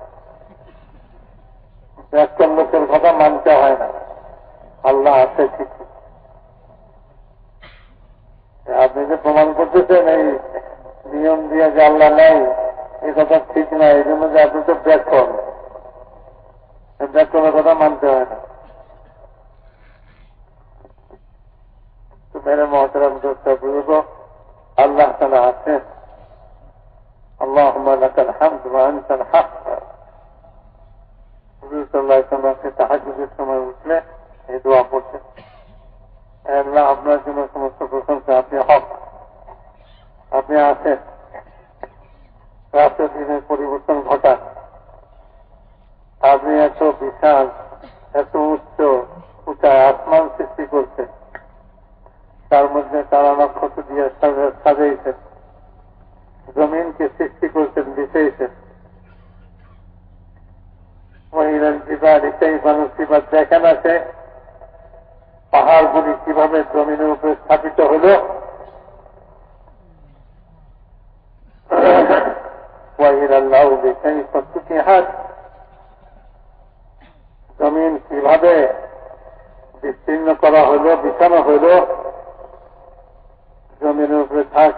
ব্যাকরণ লোকের কথা মানতে হয় না। আল্লাহ আছে ঠিক। আপনি যে প্রমাণ করতেছেন এই নিয়ম দিয়ে যে আল্লাহ নেই, এই কথা ঠিক না। এই জন্য যে আপনি তো ব্যাকরণ, ব্যাকরণের কথা মানতে হয় না। তো মেরে মহতরম দোস্ত বুঝব, আল্লাহ তাআলা আছেন। আল্লাহুম্মা লাকাল হামদু ওয়া আনতাল হক। হুজুর সাল্লাল্লাহু আলাইহি ওয়াসাল্লাম তাহাজ্জুদের সময় উঠলে এই দোয়া পড়তেন, আল্লাহ আপনার জন্য সমস্ত প্রশংসা, আপনি হক, আপনি আছেন, রাত্র দিনের পরিবর্তন ঘটান। আপনি এত বিশাল, এত উঁচা আসমান সৃষ্টি করছেন, তার মধ্যে তারা নক্ষত্র দিয়ে সাজাইছেন, জমিনকে সৃষ্টি করছেন, বিছাইছেন। দেখেন আছে পাহাড়গুলি কিভাবে জমিনের উপরে স্থাপিত হল, জমিন কিভাবে বিস্তীর্ণ করা হইল, বিছানো হইল, জমিনের উপরে ঘাস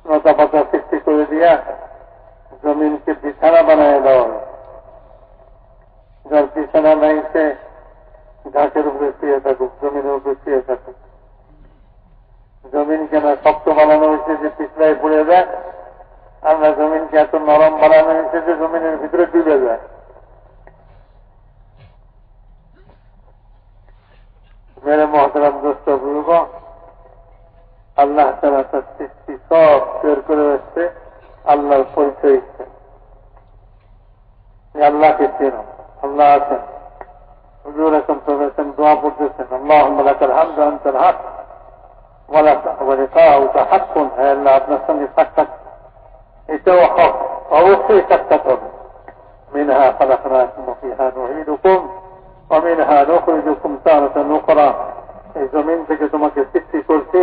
লতা পাতা সৃষ্টি করে দিয়া জমিনকে বিছানা বানায় দেওয়া হল। যার বিছানা নাই সে ঘাসের উপরে শুয়ে থাকুক, জমিনের উপরে শুয়ে থাকুক। জমিন কেন শক্ত বানানো হয়েছে যে পিছলায় পড়ে যায়, আমরা জমিনকে এত নরম বানানো হয়েছে যে জমিনের ভিতরে ডুবে যায়। মেরে মহতরম দোস্ত বুঝব, আল্লাহ তাআলা তার সৃষ্টি সব তৈরি করে আসছে, আল্লাহর পরিচয় ইচ্ছে। আল্লাহকে চেনো, আল্লাহ আছেন। হুজুর এখন প্রবেশেন দোয়া পড়তেছেন, আল্লাহুম্মা লাকাল হামদু ওয়া আনতাল হক ওয়া লিকাউকা হাক্কুন। হে আল্লাহ, আপনার সঙ্গে সাক্ষাৎ এটাও হক, অবশ্যই সাক্ষাৎ হবে। মিনহা খালাকনাকুম ওয়া ফিহা নুঈদুকুম ওয়া মিনহা নুখরিজুকুম তারাতান উখরা। এই জমিন থেকে তোমাকে সৃষ্টি করছি,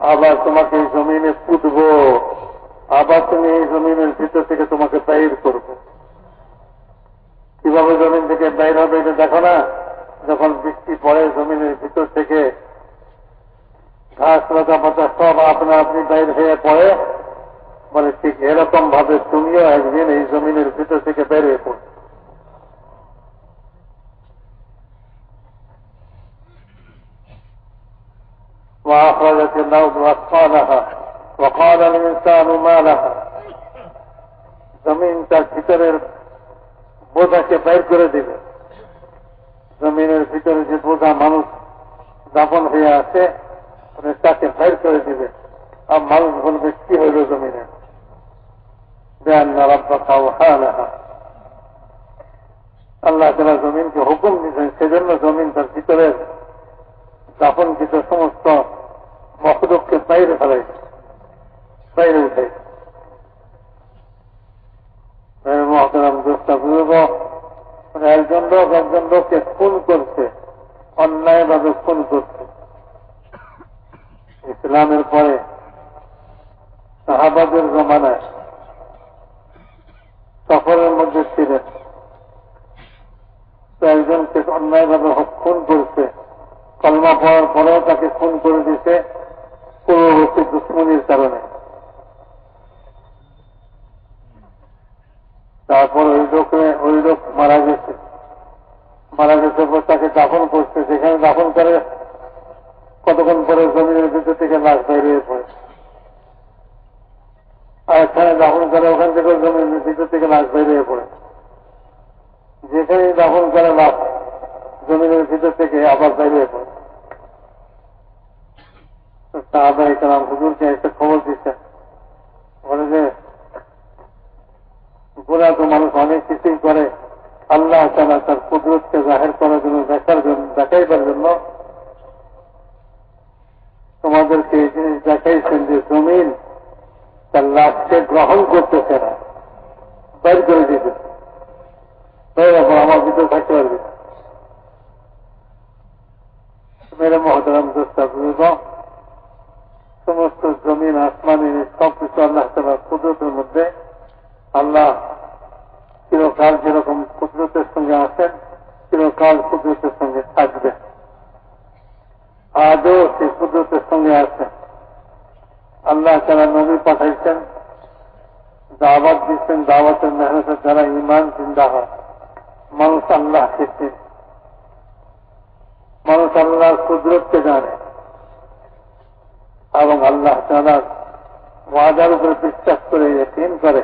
আবার তোমাকে এই জমিনে পুঁতব, আবার তুমি এই জমিনের ভিতর থেকে তোমাকে বাইর করব। কিভাবে জমিন থেকে বাইর হবে এটা দেখো না? যখন বৃষ্টি পড়ে জমিনের ভিতর থেকে ঘাস লতা পাতা সব আপনা আপনি বাইর হয়ে পড়ে, বলে ঠিক এরকম ভাবে তুমিও একদিন এই জমিনের ভিতর থেকে বের হয়ে পড়বে। وأخرجت الأرض أثقالها وقال الإنسان ما لها জমিন তার ভিতরের বোঝাকে বের করে দিবে। জমিনের ভিতরে যে বোঝা মানুষ দাপন হয়ে আছে তাকে বের করে দিবে। আর মানুষ বলবে কি হইল জমিনে, আল্লাহ তাআলা জমিনকে হুকুম দিয়েছেন, সেজন্য জমিন তার ভিতরের দাপনকৃত সমস্ত মখলুককে বাইরে ফেলাইছে, বাইরে উঠে। মহতারাম দোস্তা বুঝব, একজন লোককে খুন করছে, অন্যায়ভাবে খুন করছে। ইসলামের পরে সাহাবাদের জমানায় সফরের মধ্যে ছিলেন, তো একজনকে অন্যায়ভাবে খুন করছে, কলমা পড়ার পরেও তাকে খুন করে দিতে পূর্ববর্তী দুশ্মনির কারণে। তারপর ওই লোক মারা গেছে পর তাকে দাফন করছে। যেখানে দাফন করে কতক্ষণ পরে জমিনের ভিতর থেকে লাশ বেরিয়ে পড়ে, আর এখানে দাফন করে ওখান থেকে জমিনের ভিতর থেকে লাশ বেরিয়ে পড়ে। যেখানে দাফন করে লাশ জমিনের ভিতর থেকে আবার বেরিয়ে পড়ে। সাহাবায়ে কেরাম হুজুরকে একটা খবর দিচ্ছেন, বলে যে গুনাহ তো মানুষ অনেক কিছুই করে, আল্লাহ তাআলা তার কুদরতকে জাহির করার জন্য, দেখাইবার জন্য তোমাদেরকে এই জিনিস দেখাইছেন যে জমিন তার লাশকে গ্রহণ করতেছে না, বের করে দিতেছে, আমার ভিতরে থাকতে পারবে। মেরে মহতারাম দোস্তা বুঝব, সমস্ত জমিন আসমানি সবকিছু আল্লাহ তাআলার কুদরতের মধ্যে। আল্লাহ চিরকাল যেরকম কুদরতের সঙ্গে আছেন, চিরকাল কুদরতের সঙ্গে থাকবেন। আজও সেই কুদরতের সঙ্গে আছেন। আল্লাহ তাআলা নবী পাঠাইছেন, দাওয়াত দিচ্ছেন, দাওয়াতের মেহনতের দ্বারা ঈমান জিন্দা হয়। মানুষ আল্লাহ চিনে, মানুষ আল্লাহর কুদরতকে জানে এবং আল্লাহ তাআলার ওয়াদার উপরে বিশ্বাস করে ইয়াকিন করে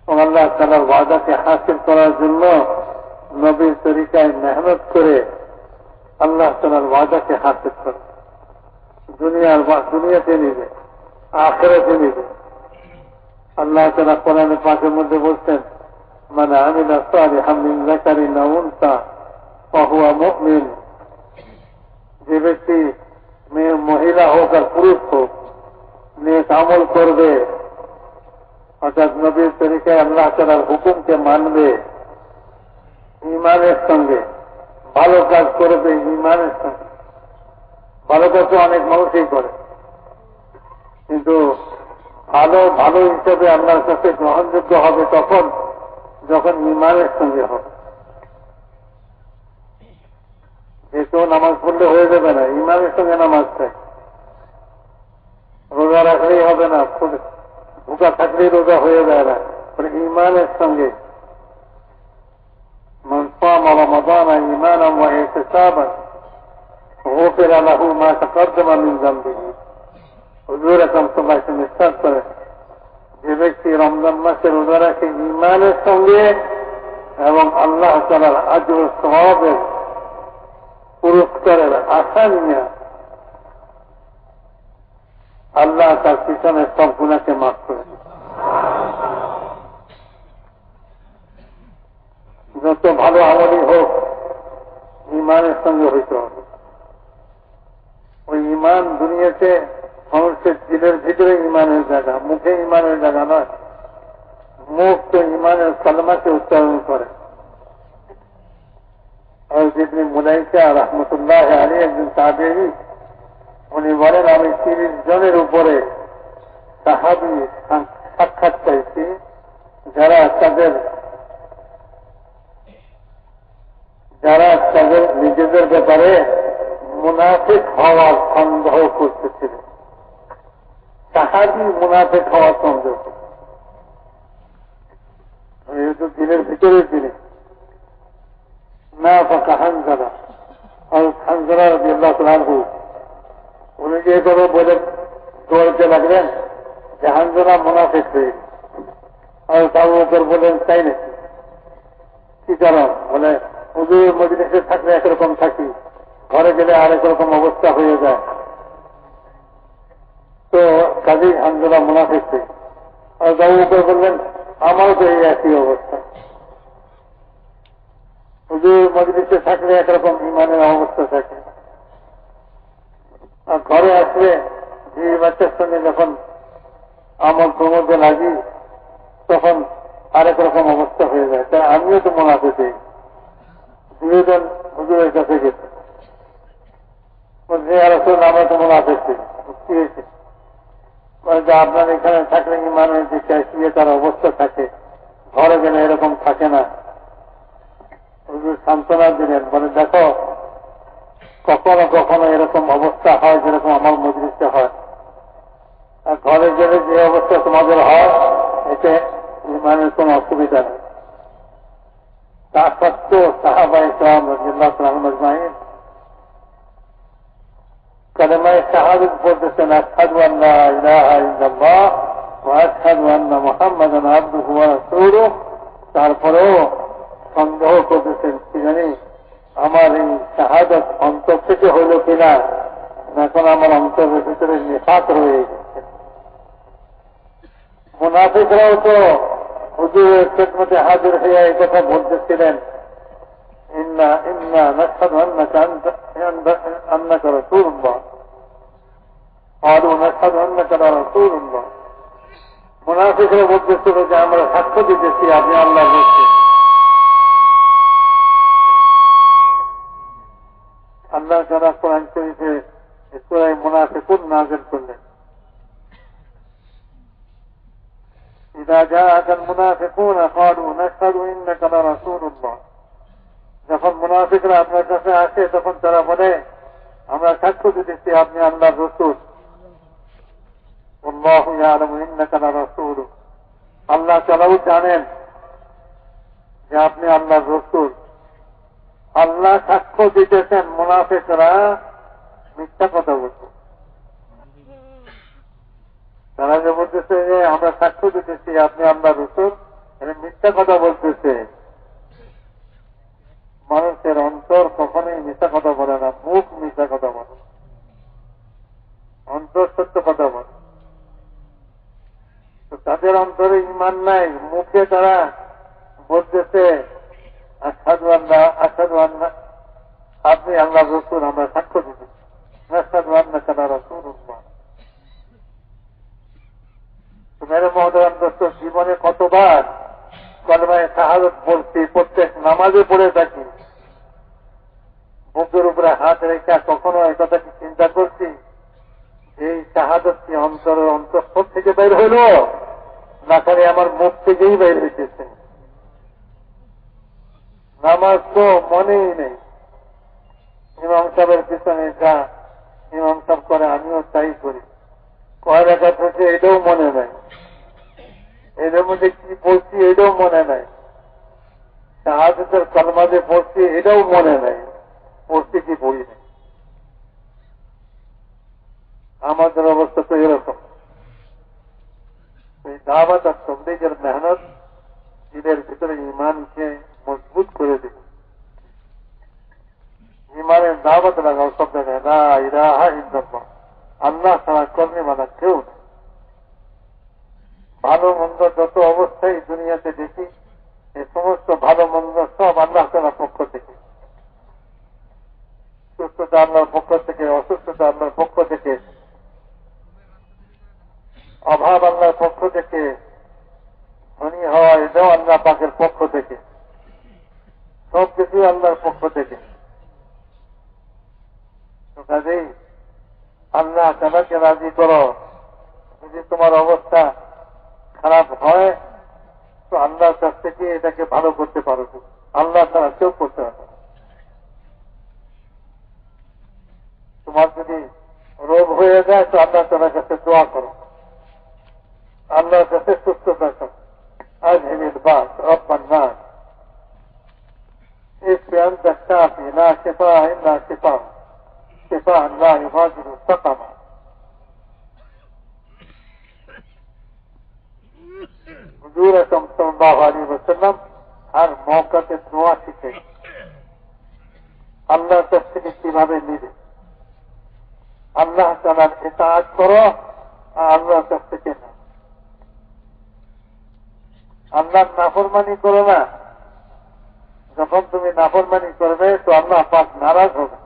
এবং আল্লাহ তাআলার ওয়াদাকে হাসিল করার জন্য নবীর তরিকায় মেহনত করে আল্লাহ তাআলার ওয়াদাকে হাসিল করে। দুনিয়াতে নিবে, আখিরাতে নিবে। আল্লাহ তাআলা কোরআনে পাকের মধ্যে বলছেন, মান আমিলা সালিহাম মিন যাকারিন আও উনসা ফাহুয়া মুমিন। যে ব্যক্তি মহিলা হোক আর পুরুষ হোক, নেক আমল করবে, অর্থাৎ নবীর তরিকায় আল্লাহ তাআলার হুকুমকে মানবে ঈমানের সঙ্গে, ভালো কাজ করবে ঈমানের সঙ্গে। ভালো কাজ তো অনেক মানুষই করে, কিন্তু ভালো হিসেবে আল্লাহর কাছে গ্রহণযোগ্য হবে তখন যখন ঈমানের সঙ্গে হবে। যে কেউ নামাজ পড়লে হয়ে যাবে না, ঈমানের সঙ্গে নামাজ চাই। রোজা রাখলেই হবে না, ভুকা থাকলেই রোজা হয়ে যায় না, ঈমানের সঙ্গে। মান সামা রমাদান ঈমানান ওয়া ইহতিসাবান গুফিরা লাহু মা তাকাদ্দামা মিন যামবিহি। হুজুর আকরাম সাল্লাল্লাহু আলাইহি ওয়াসাল্লাম ইরশাদ করেন, যে ব্যক্তি রমজান মাসে রোজা রাখে ঈমানের সঙ্গে এবং আল্লাহ তাআলার আজর ও সওয়াবের পুরস্কারের আশা নিয়ে, আল্লাহ তার পিছনে সব গুনাহকে মাফ করে। যত ভালো আমলই হোক ঈমানের সঙ্গে হইতে হবে। ওই ঈমান দুনিয়াতে মানুষের দিলের ভিতরে ঈমানের জায়গা, মুখে ঈমানের জায়গা নয়। মুখ তো ঈমানের কালেমাকে উচ্চারণ করে। ইবনে মুলাইকা রাহমাতুল্লাহি আলাইহি একজন তাবেঈ, উনি বলেন, আমি 30 জনের উপরে সাহাবী সাক্ষাৎ পেয়েছি যারা তাদের নিজেদের ব্যাপারে মুনাফিক হওয়ার সন্দেহ করতেছিল। সাহাবী মুনাফিক হওয়ার সন্দেহ করতে দিনের ভিতরে তিনি না ফাঁকা হানজালা, আর হানজালা রাদিয়াল্লাহু তাআলা আনহু বিয়ে করে বলে দৌড়তে লাগলেন যে হানজলা মুনাফিক হয়ে গেছে। আর আবু বকর বললেন তাই নাকি, কি কারণ? বলে হুজুর মজলিসে থাকলে একরকম থাকি, ঘরে গেলে আরেক রকম অবস্থা হয়ে যায়, তো কাজী হানজলা মুনাফিক হয়ে। আর আবু বকর বললেন আমারও তো এই একই অবস্থা, হুজুর মজলিসে থাকলে একরকম ইমানের অবস্থা থাকে, আর ঘরে আসলে যে বাচ্চার সঙ্গে যখন আমার প্রমোদে লাগি তখন আরেক রকম অবস্থা হয়ে যায়। তাই আমিও তো মুনাফিক। দুজন হুজুরের কাছে গেছে, আমরা তো মুনাফিক কি হয়েছে? যে আপনার এখানে থাকলে ইমানের যে ক্যাশিয়ে তার অবস্থা থাকে, ঘরে গেলে এরকম থাকে না। হুজুর সান্ত্বনা দিলেন, বলে দেখো কখনো কখনো এরকম অবস্থা হয় যেরকম আমার মজলিসে হয়, আর ঘরে গেলে যে অবস্থা তোমাদের হয় এতে ইমানের কোন অসুবিধা নেই। তা সত্ত্বেও সাহাবায়ে কেরাম রাদিয়াল্লাহু তাআলা আজমাইন কালেমায়ে শাহাদাত পড়তেছেন, আশহাদু আল্লা ইলাহা ইল্লাল্লাহ ওয়া আশহাদু আন্না মুহাম্মাদান আবদুহু ওয়া রাসূলুহু। তারপরেও সন্দেহ করতেছেন কি জানি আমার এই শাহাদাত অন্তর থেকে হইল কিনা, এখন আমার অন্তরের ভিতরে নিফাক রয়ে গেছে। মুনাফিকরাও তো হুজুরের খেদমতে হাজির হয়ে এই কথা বলতেছিলেন, ইন্না ইন্না নাশহাদু আন্নাকা রাসূলুল্লাহ ক্বালু নাশহাদু আন্নাকা রাসূলুল্লাহ। মুনাফিকরা বলতেছিল যে আমরা সাক্ষ্য দিতেছি আপনি আল্লাহর রাসূল। আল্লাহ তাআলা কোরআন শরীফে সূরা মুনাফিকুন নাযিল করলেন, ইযা জাআকাল মুনাফিকুনা ক্বালু নাশহাদু ইন্নাকা লারাসূলুল্লাহ। যখন মুনাফিকরা আপনার কাছে আসে তখন তারা বলে আমরা সাক্ষ্য দিতেছি আপনি আল্লাহর রাসূল। আল্লাহু ইয়ালামু ইন্নাকা লারাসূলুহু। আল্লাহ তাআলাও জানেন যে আপনি আল্লাহর রাসূল। আল্লাহ সাক্ষ্য দিতেছেন মুনাফিকরা মিথ্যা কথা বলছে। তারা যে বলতেছে যে আমরা সাক্ষ্য দিতেছি আপনি আল্লাহর রাসূল, এটা মিথ্যা কথা বলতেছে। মানুষের অন্তর কখনোই মিথ্যা কথা বলে না, মুখ মিথ্যা কথা বলে, অন্তর সত্য কথা বলে। তো তাদের অন্তরে ঈমান নাই, মুখে তারা বলতেছে আশহাদু আল্লাহ আপনি আল্লাহর রাসূল, আমরা সাক্ষ্য দিতেছি আশহাদু আন্নাকা রাসূলুল্লাহ। মেরে মহোদরাম দোস্ত, জীবনে কতবার কালেমায়ে শাহাদাত বলছি, প্রত্যেক নামাজে পড়ে থাকি, বুকের উপরে হাত রেখে কখনো এই কথা কি চিন্তা করছি এই শাহাদাত কি অন্তরের অন্তঃস্থল থেকে বের হইল না খালি আমার মুখ থেকেই বের হইতেছে? নামাজ তো মনেই নেই। ইমাম সাহেবের পিছনে যা ইমাম সাহেব করে আমিও তাই করি, কয় রাকাত হচ্ছে এটাও মনে নাই, এদের মধ্যে কি পড়ছি এটাও মনে নাই, শাহাদাতের কালমা যে পড়ছি এটাও মনে নাই, পড়ছি কি পড়ি নাই। আমাদের অবস্থা তো এরকম। এই দাওয়াত আর তাবলীগের মেহনত এদের ভিতরে ইমানকে মজবুত করে দিবে। ইমানের দাওয়াত লাগাও সব জায়গায়, লা ইলাহা ইল্লাল্লাহ, আল্লাহ ছাড়া করনে মানা কেউ নেই। ভালো মন্দ যত অবস্থায় দুনিয়াতে দেখি এই সমস্ত ভালো মন্দ সব আল্লাহ তাআলার পক্ষ থেকে, সুস্থতা আল্লাহর পক্ষ থেকে, অসুস্থতা আল্লাহর পক্ষ থেকে, অভাব আল্লাহর পক্ষ থেকে, ধনী হওয়া এটাও আল্লাহ পাকের পক্ষ থেকে, সব কিছুই আল্লাহর পক্ষ থেকে। তো কাজেই আল্লাহ তাআলাকে রাজি করো। যদি তোমার অবস্থা খারাপ হয় তো আল্লাহর কাছ থেকে এটাকে ভালো করতে পারো, আল্লাহ তাআলা কেউ করতে পারে। তোমার যদি রোগ হয়ে যায় তো আল্লাহ তাআলার কাছে দোয়া করো, আল্লাহর কাছে সুস্থতা চাও। আযহিবিল বাস রাব্বান নাস ইশফি আনতা শাফি লা শিফা ইল্লা শিফা শিফাআন লা ইউগাদিরু সাকামা হুজুর আকরাম সাল্লাল্লাহু আলাইহি ওয়াসাল্লাম আর মওকাতে দোয়া শিখে আল্লাহর কাছ থেকে কিভাবে নিবে, আল্লাহ তাআলার ইতাআত করো আর আল্লাহর কাছ থেকে না, আল্লাহর নাফরমানি করো না। যখন তুমি নাফরমানি করবে তো আল্লাহ পাক নারাজ হবে।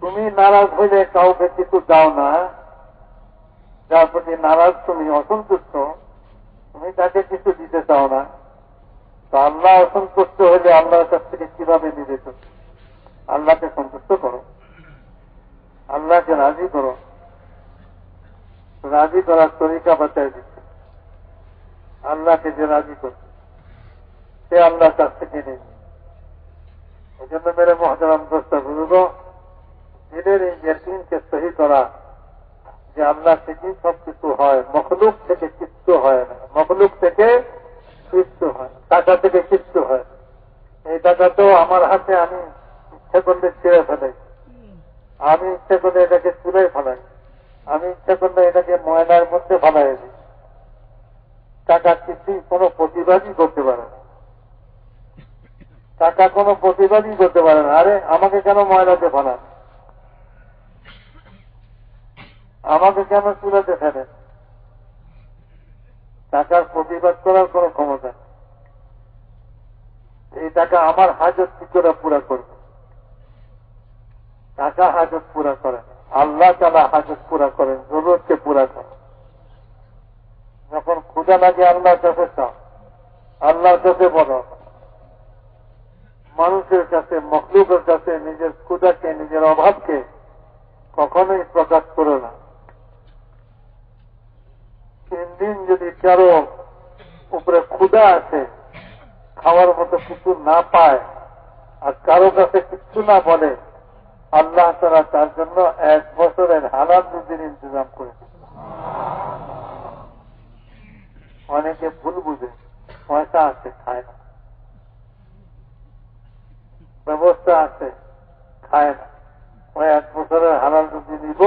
তুমি নারাজ হইলে কাউকে কিছু দাও না, যার প্রতি নারাজ তুমি অসন্তুষ্ট, তুমি তাকে কিছু দিতে চাও না, তো আল্লাহ অসন্তুষ্ট হইলে আল্লাহর কাছ থেকে কিভাবে নিবে? আল্লাহকে সন্তুষ্ট করো, আল্লাহকে রাজি করো। রাজি করার তরিকা বাঁচাই দিচ্ছে। আল্লাহকে যে রাজি করছে সে আল্লাহর কাছ থেকে নেই। এই জন্য মেরে মহতারাম দোস্ত বুজুর্গ, দিনের এই ইয়াকিনকে সহি করা যে আল্লাহ থেকেই সব কিছু হয়, মখলুক থেকে কিচ্ছু হয় না। মখলুক থেকে কিচ্ছু হয়, টাকা থেকে কিচ্ছু হয়। এই টাকা তো আমার হাতে, আমি ইচ্ছা করলে ছেড়ে ফেলাই, আমি ইচ্ছা করলে এটাকে চুলাই ফেলাই, আমি ইচ্ছা করলে এটাকে ময়লার মধ্যে ফেলাই দিই। টাকা কিছুই কোনো প্রতিবাদই করতে পারে না। টাকা কোনো প্রতিবাদই করতে পারে না। আরে আমাকে কেন ময়লাতে ফেলান, আমাকে কেন চুলাতে ফেলেন? টাকার প্রতিবাদ করার কোন ক্ষমতা নেই। এই টাকা আমার হাজত কি করে পুরা করবে? টাকা হাজত পুরা করেন, আল্লাহ তাআলা হাজত পুরা করেন, জরুরতকে পুরা করেন। যখন ক্ষুধা লাগে আল্লাহর কাছে চাও, আল্লাহর কাছে বলো। মানুষের কাছে, মখলুকের কাছে নিজের ক্ষুধাকে, নিজের অভাবকে কখনোই প্রকাশ করো না। 3 দিন যদি কারো উপরে ক্ষুধা আছে, খাওয়ার মতো কিছু না পায়, আর কারো কাছে কিছু না বলে, আল্লাহ তাআলা তার জন্য 1 বছরের হালাল রুজির ইন্তজাম করে দেন। অনেকে ভুল বুঝে, পয়সা আছে খায় না, ব্যবস্থা আছে খায় না। ওই 1 বছরের হালাল রুজি নিব,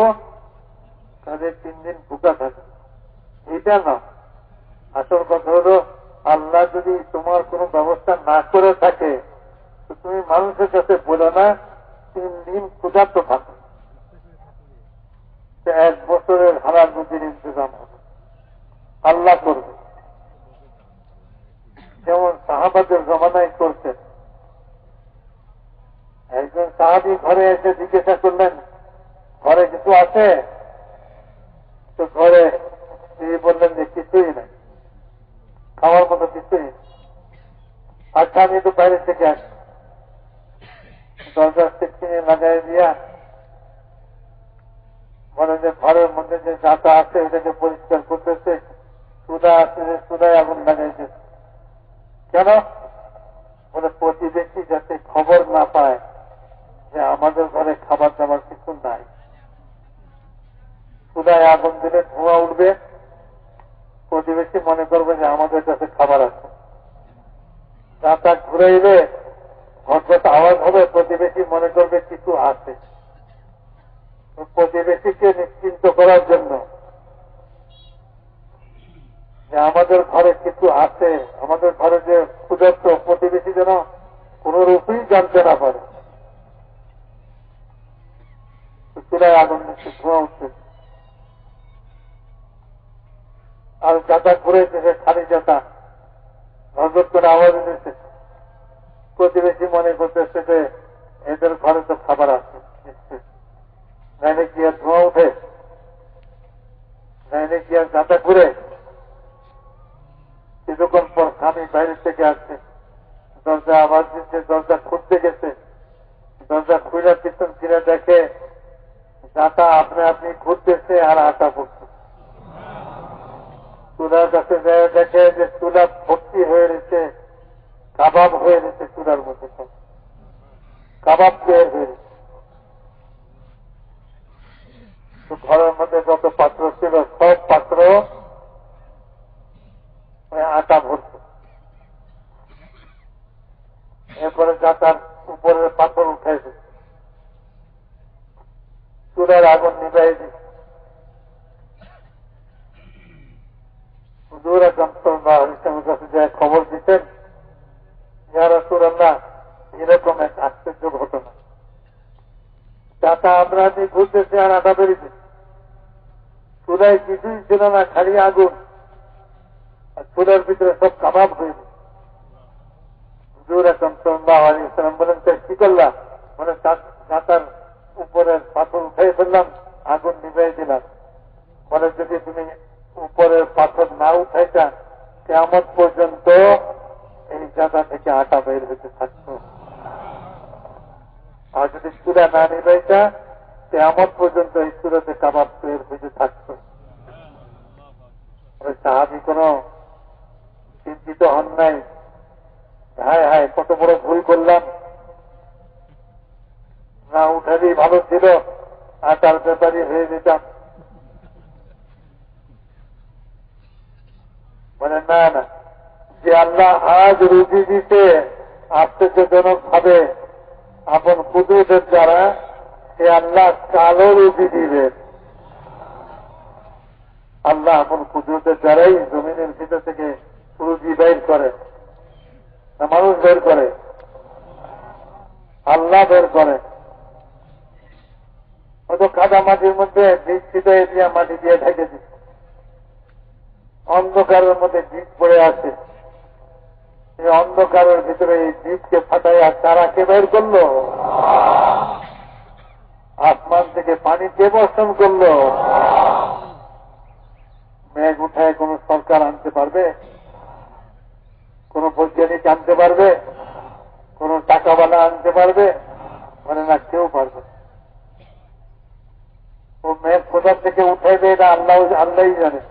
তাদের 3 দিন ভুকা থাকে, এটা না। আসল কথা হলো, আল্লাহ যদি তোমার কোনো ব্যবস্থা না করে থাকে তো তুমি মানুষের কাছে বলো না 3 দিন ক্ষুধার্ত থাকো, 1 বছরের হালাল রুজির ইন্তজাম হবে, আল্লাহ করবে। যেমন সাহাবাদের জমানায় করছেন। একজন সাহাবী ঘরে এসে জিজ্ঞাসা করলেন, ঘরে কিছু আছে? তো ঘরে তিনি বললেন যে কিছুই নাই, খাওয়ার মতো কিছুই নেই। আচ্ছা, আমি তো বাইরে থেকে আসি। দরজার চিনে লাগাই দিয়া বলে যে ঘরের মধ্যে যে গাঁথা আছে এটাকে পরিষ্কার করতেছে, চুলা আছে যে চুলায় আগুন লাগাইছে। কেন? বলে প্রতিবেশী যাতে খবর না পায় যে আমাদের ঘরে খাবার দাবার কিছু নাই। চুলায় আগুন দিলে ধোঁয়া উঠবে, প্রতিবেশী মনে করবে যে আমাদের কাছে খাবার আছে। গাঁথা ঘুরাইলে ঘটঘট আওয়াজ হবে, প্রতিবেশী মনে করবে কিছু আছে। প্রতিবেশীকে নিশ্চিন্ত করার জন্য যে আমাদের ঘরে কিছু আছে, আমাদের ঘরে যে ক্ষুধার্ত, প্রতিবেশী যেন কোন রূপেই জানতে না পারে, চুলায় আগুন দিচ্ছে, ধোঁয়া উঠছে, আর যাতা ঘুরেছে খালি যাতা হজরত করে আওয়াজ দিচ্ছে। প্রতিবেশী মনে করতেছে যে এদের ঘরে তো খাবার আছে, নাইলে কি আর ধোঁয়া উঠে, নাইলে কি আর যাতা ঘুরে। কিছুক্ষণ পর স্বামী বাইরে থেকে আসছে, দরজা আওয়াজ দিচ্ছে, দরজা খুঁজতে গেছে, দরজা খুলে পিছন ফিরে দেখে যাতা আপনি ঘুরতেছে আর আটা পড়ছে। চুলার কাছে দেখে যে চুলা ভর্তি হয়ে রয়েছে, কাবাব হয়ে রয়েছে চুলার মধ্যে, সব কাবাব তৈরি হয়ে রয়েছে। তো ঘরের মধ্যে যত পাত্র ছিল সব পাত্র আটা ভরছে। এরপরে যাতার উপরের পাথর উঠাইছে, চুলার আগুন নিভাই দিচ্ছে। আকরাম সাল্লাল্লাহু আলাইহি ওয়াসাল্লামের কাছে যে খবর দিতেন, ইয়া রাসূলুল্লাহ, এরকম এক আশ্চর্য ঘটনা, চাচা আমরা ঘুরতেছে আর আটা বেরিয়েছে, চুলায় কিছুই ছিল না, খালি আগুন, আর চুলার ভিতরে সব কাবাব হয়ে গেছে। হুজুর আকরাম সাল্লাল্লাহু আলাইহি ওয়াসাল্লাম বলেন, কি করলাম? মানে চাচার উপরের পাথর উঠাই ফেললাম, আগুন নিভাই দিলাম। বলে যদি তুমি উপরের পাথর না উঠাইতা, কিয়ামত পর্যন্ত এই জায়গা থেকে আটা বের হতে থাকত। আর যদি চূড়া না নিবাইতা, কিয়ামত পর্যন্ত এই চূড়াতে কাবাব বের হতে থাকত। সাহাবী কোন চিন্তিত হন নাই, হায় হায় কত বড় ভুল করলাম, না উঠালেই ভালো ছিল, আটার ব্যাপারী হয়ে যেতাম। মানে না না, যে আল্লাহ আজ রুজি দিতে আশ্চর্যজনক ভাবে আপন কুদরতের দ্বারা, সে আল্লাহ কালো রুজি দিবেন। আল্লাহ আপন কুদরতের দ্বারাই জমিনের ভিতর থেকে রুজি বের করে, না মানুষ বের করে? আল্লাহ বের করে। হয়তো কাদা মাটির মধ্যে বীজ ছিটাই দিয়ে মাটি দিয়ে ঢেকে দিচ্ছে, অন্ধকারের মধ্যে বীজ পড়ে আছে, এই অন্ধকারের ভিতরে এই বীজকে ফাটাইয়া চারাকে বের করলো, আসমান থেকে পানি কে বর্ষণ করলো? মেঘ উঠায় কোন সরকার আনতে পারবে? কোন বৈজ্ঞানিক আনতে পারবে? কোন টাকাওয়ালা আনতে পারবে? মানে না, কেউ পারবে। ও মেঘ কোথা থেকে উঠাই দেয় না আল্লাহই জানে।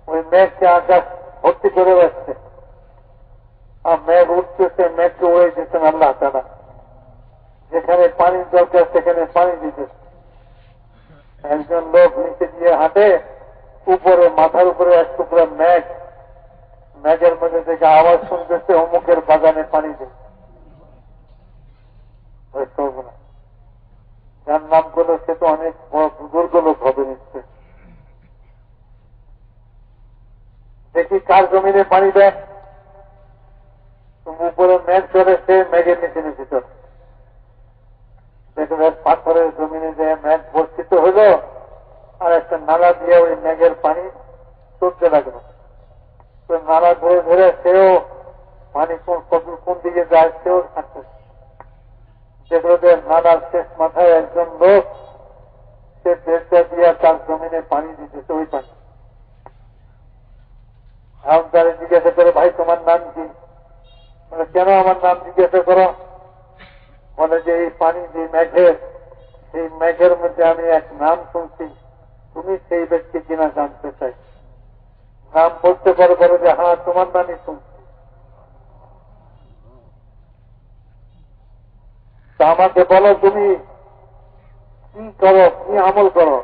ওই মেঘকে আকাশ ভর্তি করে রাখছে, আর মেঘ উঠতেছে, মেঘকে উড়ে দিচ্ছেন আল্লাহ তাআলা। যেখানে পানির দরকার সেখানে পানি দিতেছে। একজন লোক নিচে দিয়ে হাঁটে, উপরে মাথার উপরে এক টুকরা মেঘ, মেঘের মধ্যে থেকে আওয়াজ শুনতেছে, অমুকের বাগানে পানি দিচ্ছে। যার নাম করলো সে তো অনেক বড় বুজুর্গ লোক হবে নিশ্চয়। দেখি কার জমিনে পানি দেয়, তুমি উপরে মেঘ চলে, সে মেঘের নিচে নিচে চলে। দেখবে পাথরের জমিনে যে মেঘ বর্ষিত হইল, আর একটা নালা দিয়ে ওই মেঘের পানি চলতে লাগলো। তো নালা ধরে ধরে সেও পানি কোন দিকে যায় সেও থাকতে। যেগুলো যে নালার শেষ মাথায় একজন লোক, সে বেচা দিয়ে তার জমিনে পানি দিতেছে, ওই পানি। এখন তারা জিজ্ঞাসা করে, ভাই তোমার নাম কি? বলে, কেন আমার নাম জিজ্ঞাসা করো? বলে যে এই পানি যে মেঘের, সেই মেঘের মধ্যে আমি এক নাম শুনছি, তুমি সেই ব্যক্তি কিনা জানতে চাই। নাম বলতে পারো? বলে যে হ্যাঁ, তোমার নামই শুনছি। তা আমাকে বলো তুমি কি করো, কি আমল করো?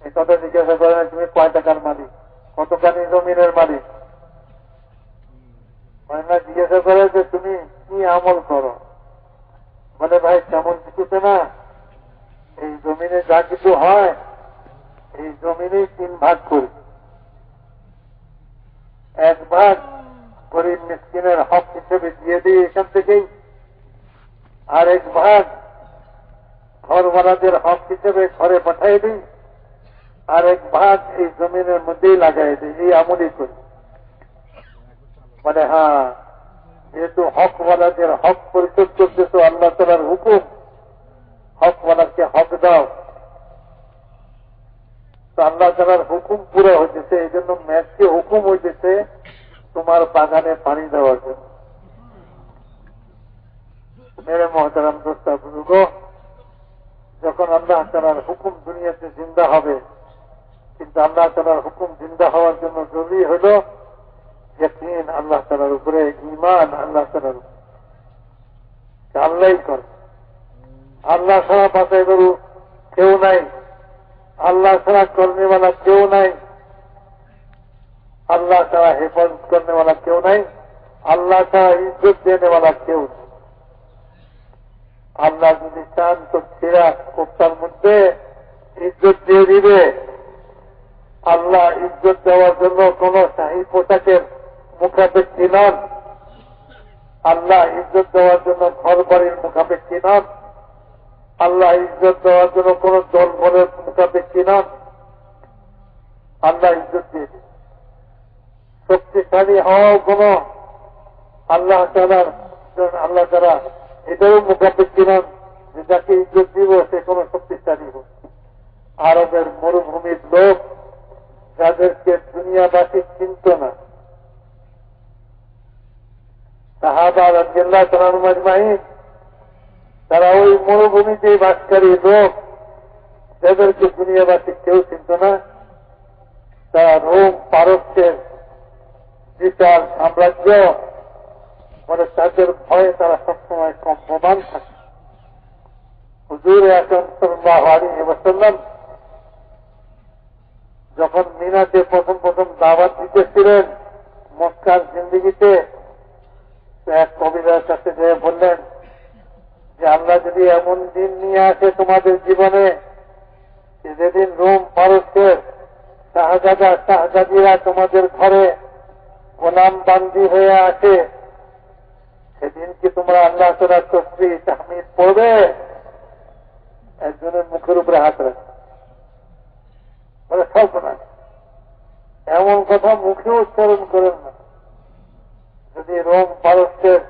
এই কথা জিজ্ঞাসা করে না, তুমি কয় টাকার মালিক, কতখানি জমিনের মালিক? না, জিজ্ঞাসা করে যে তুমি কি আমল করো? বলে ভাই তেমন কিছুতে না, এই জমিনে যা কিছু হয় এই জমিনেই 3 ভাগ করি। 1 ভাগ গরিব মিসকিনের হক হিসেবে দিয়ে দিই এখান থেকেই, আর 1 ভাগ ঘরওয়ালাদের হক হিসেবে ঘরে পাঠাই দিই, আর 1 ভাগ এই জমিনের মধ্যেই লাগাই দিই। এই আমলই করি। মানে হ্যাঁ, যেহেতু হকওয়ালাদের হক পরিশোধ করতেছ, আল্লাহ তাআলার হুকুম, হকওয়ালাকে হক দাও, তো আল্লাহ তাআলার হুকুম পুরো হইতেছে। এই জন্য মেঘকে হুকুম হইতেছে তোমার বাগানে পানি দেওয়ার জন্য। মেরে মহতারাম দোস্ত বুজুর্গ, যখন আল্লাহ তাআলার হুকুম দুনিয়াতে জিন্দা হবে, কিন্তু আল্লাহ তাআলার হুকুম জিন্দা হওয়ার জন্য জরুরি হল ইয়াকিন আল্লাহ তাআলার উপরে, ঈমান আল্লাহ তাআলার উপরে। আল্লাহই করে, আল্লাহ ছাড়া বাঁচাই করু কেউ নাই, আল্লাহ ছাড়া করনেওয়ালা কেউ নাই, আল্লাহ ছাড়া হেফাজত করনেওয়ালা কেউ নাই, আল্লাহ ছাড়া ইজ্জত দেনেওয়ালা কেউ নেই। আল্লাহ যদি চান তো ছেড়া কোপ্তার মধ্যে ইজ্জত দিয়ে দিবে, আল্লাহ ইজ্জত দেওয়ার জন্য কোন শাহী পোশাকের মুখাপেক্ষী নন। আল্লাহ ইজ্জত দেওয়ার জন্য ঘর বাড়ির মুখাপেক্ষী নন। আল্লাহ ইজ্জত দেওয়ার জন্য কোন দল বলের মুখাপেক্ষী নন। আল্লাহ ইজ্জত দিয়ে শক্তিশালী হওয়াও কোন আল্লাহ তারা এটাও মুখাপেক্ষী নন যে যাকে ইজ্জত দিব সে কোন শক্তিশালী হোক। আরবের মরুভূমির লোক যাদেরকে দুনিয়াবাসী চিনত না, সাহাবা রাদিয়াল্লাহু তাআলা আজমাইন, তারা ওই মরুভূমিতে বাসকারী লোক যাদেরকে দুনিয়াবাসী কেউ চিনত না, তারা রোম পারস্যের বিশাল সাম্রাজ্য মানে তাদের ভয়ে তারা সবসময় কম্পমান থাকে। হুজুর আকরাম সাল্লাল্লাহু আলাইহি ওয়াসাল্লাম যখন মিনাতে প্রথম দাওয়াত দিতেছিলেন মক্কার জিন্দেগিতে, এক কবিরার কাছে যেয়ে বললেন যে আল্লাহ যদি এমন দিন নিয়ে আসে তোমাদের জীবনে যেদিন রোম পারস্যের শাহজাদিরা তোমাদের ঘরে গোলাম বান্দি হয়ে আসে, সেদিন কি তোমরা আল্লাহ তাআলার তাসবিহ তাহমিদ পড়বে? একজনের মুখের উপরে হাত রাখে বলে সব না, এমন কথা মুখে উচ্চারণ করেন না। যদি রোম পারস্যের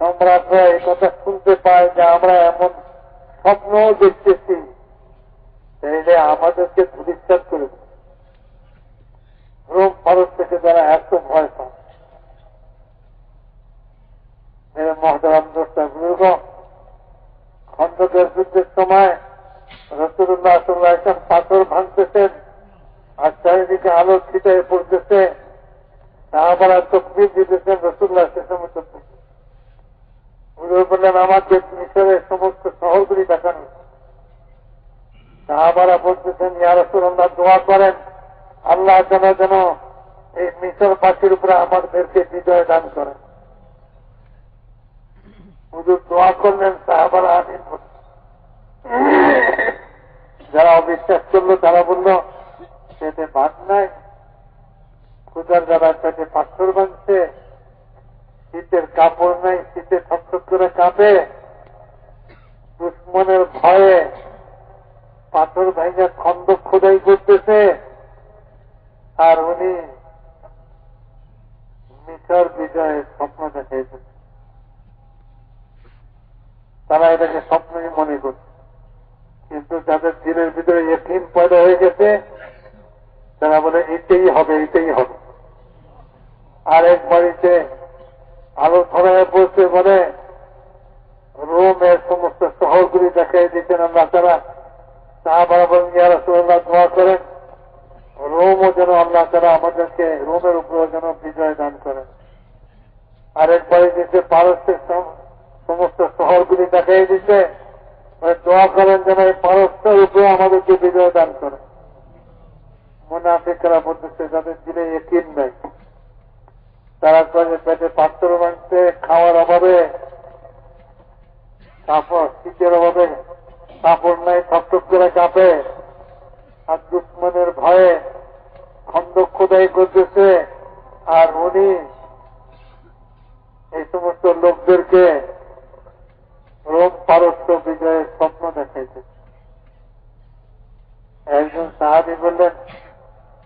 সম্রাটরা এই কথা শুনতে পায় যে আমরা এমন স্বপ্ন দেখতেছি, তাইলে আমাদেরকে ধূলিসাৎ করে দেবে। রোম পারস্যকে যারা এত ভয় পায়, মেরে মহতারাম দোস্তা বুজুর্গ, খন্দকের যুদ্ধের সময় রাসূলুল্লাহ সাল্লাল্লাহু আলাইহি ওয়াসাল্লাম পাথর ভাঙতেছেন আর চারিদিকে আলো ছিটায় পড়তেছে, সাহাবারা তাকবীর দিতেছেন, রাসূলুল্লাহ সাল্লাল্লাহু আলাইহি ওয়াসাল্লাম হুজুর বললেন আমাকে মিশরের সমস্ত শহরগুলি দেখানো। সাহাবারা বলতেছেন ইয়া রাসূলুল্লাহ দোয়া করেন আল্লাহ যেন এই মিশরবাসীর উপরে আমাদেরকে বিজয় দান করেন। হুজুর দোয়া করলেন, সাহাবারা আমিন বললেন। যারা অবিশ্বাস করলো তারা বলল পেটে ভাত নাই, ক্ষুধার যারা পেটে পাথর ভাঙছে, শীতের কাপড় নাই, শীতে ঠকঠক করে কাঁপে, দুশ্মনের ভয়ে পাথর ভাঙা খন্দক খোদাই করতেছে, আর উনি মিশর বিজয়ের স্বপ্ন দেখাইছেন। তারা এটাকে স্বপ্নই মনে করছে, কিন্তু যাদের দিলের ভিতরে ইয়কিন পয়দা হয়ে গেছে তারা বলে এটাই হবে, এটাই হবে। আর এক বাড়িতে আলো ছড়ায় পড়ছে বলে রোমের সমস্ত শহরগুলি দেখাই দিচ্ছেন আল্লাহ তাআলা। সাহাবারা বলেন ইয়া রাসূলুল্লাহ দোয়া করেন রোমও যেন আল্লাহ তাআলা আমাদেরকে রোমের উপরে যেন বিজয় দান করেন। আরেক বাড়িতে পারস্যের সমস্ত শহরগুলি দেখাই দিচ্ছে, দোয়া করেন যেন এই পারস্যের উপরে আমাদেরকে বিজয় দান করেন। মুনাফিকরা বলতেছে যাদের দিলে ইয়কিন নাই, তারা কয়ে পেটে পাথর ভাঙছে, খাওয়ার অভাবে, কাপড় শীতের অভাবে কাপড় নাই, ঠকঠক করে কাঁপে, আর দুশ্মনের ভয়ে খন্দক খোদাই করতেছে, আর উনি এই সমস্ত লোকদেরকে রোম পারস্য বিজয়ের স্বপ্ন দেখাইছে। একজন সাহাবী বললেন,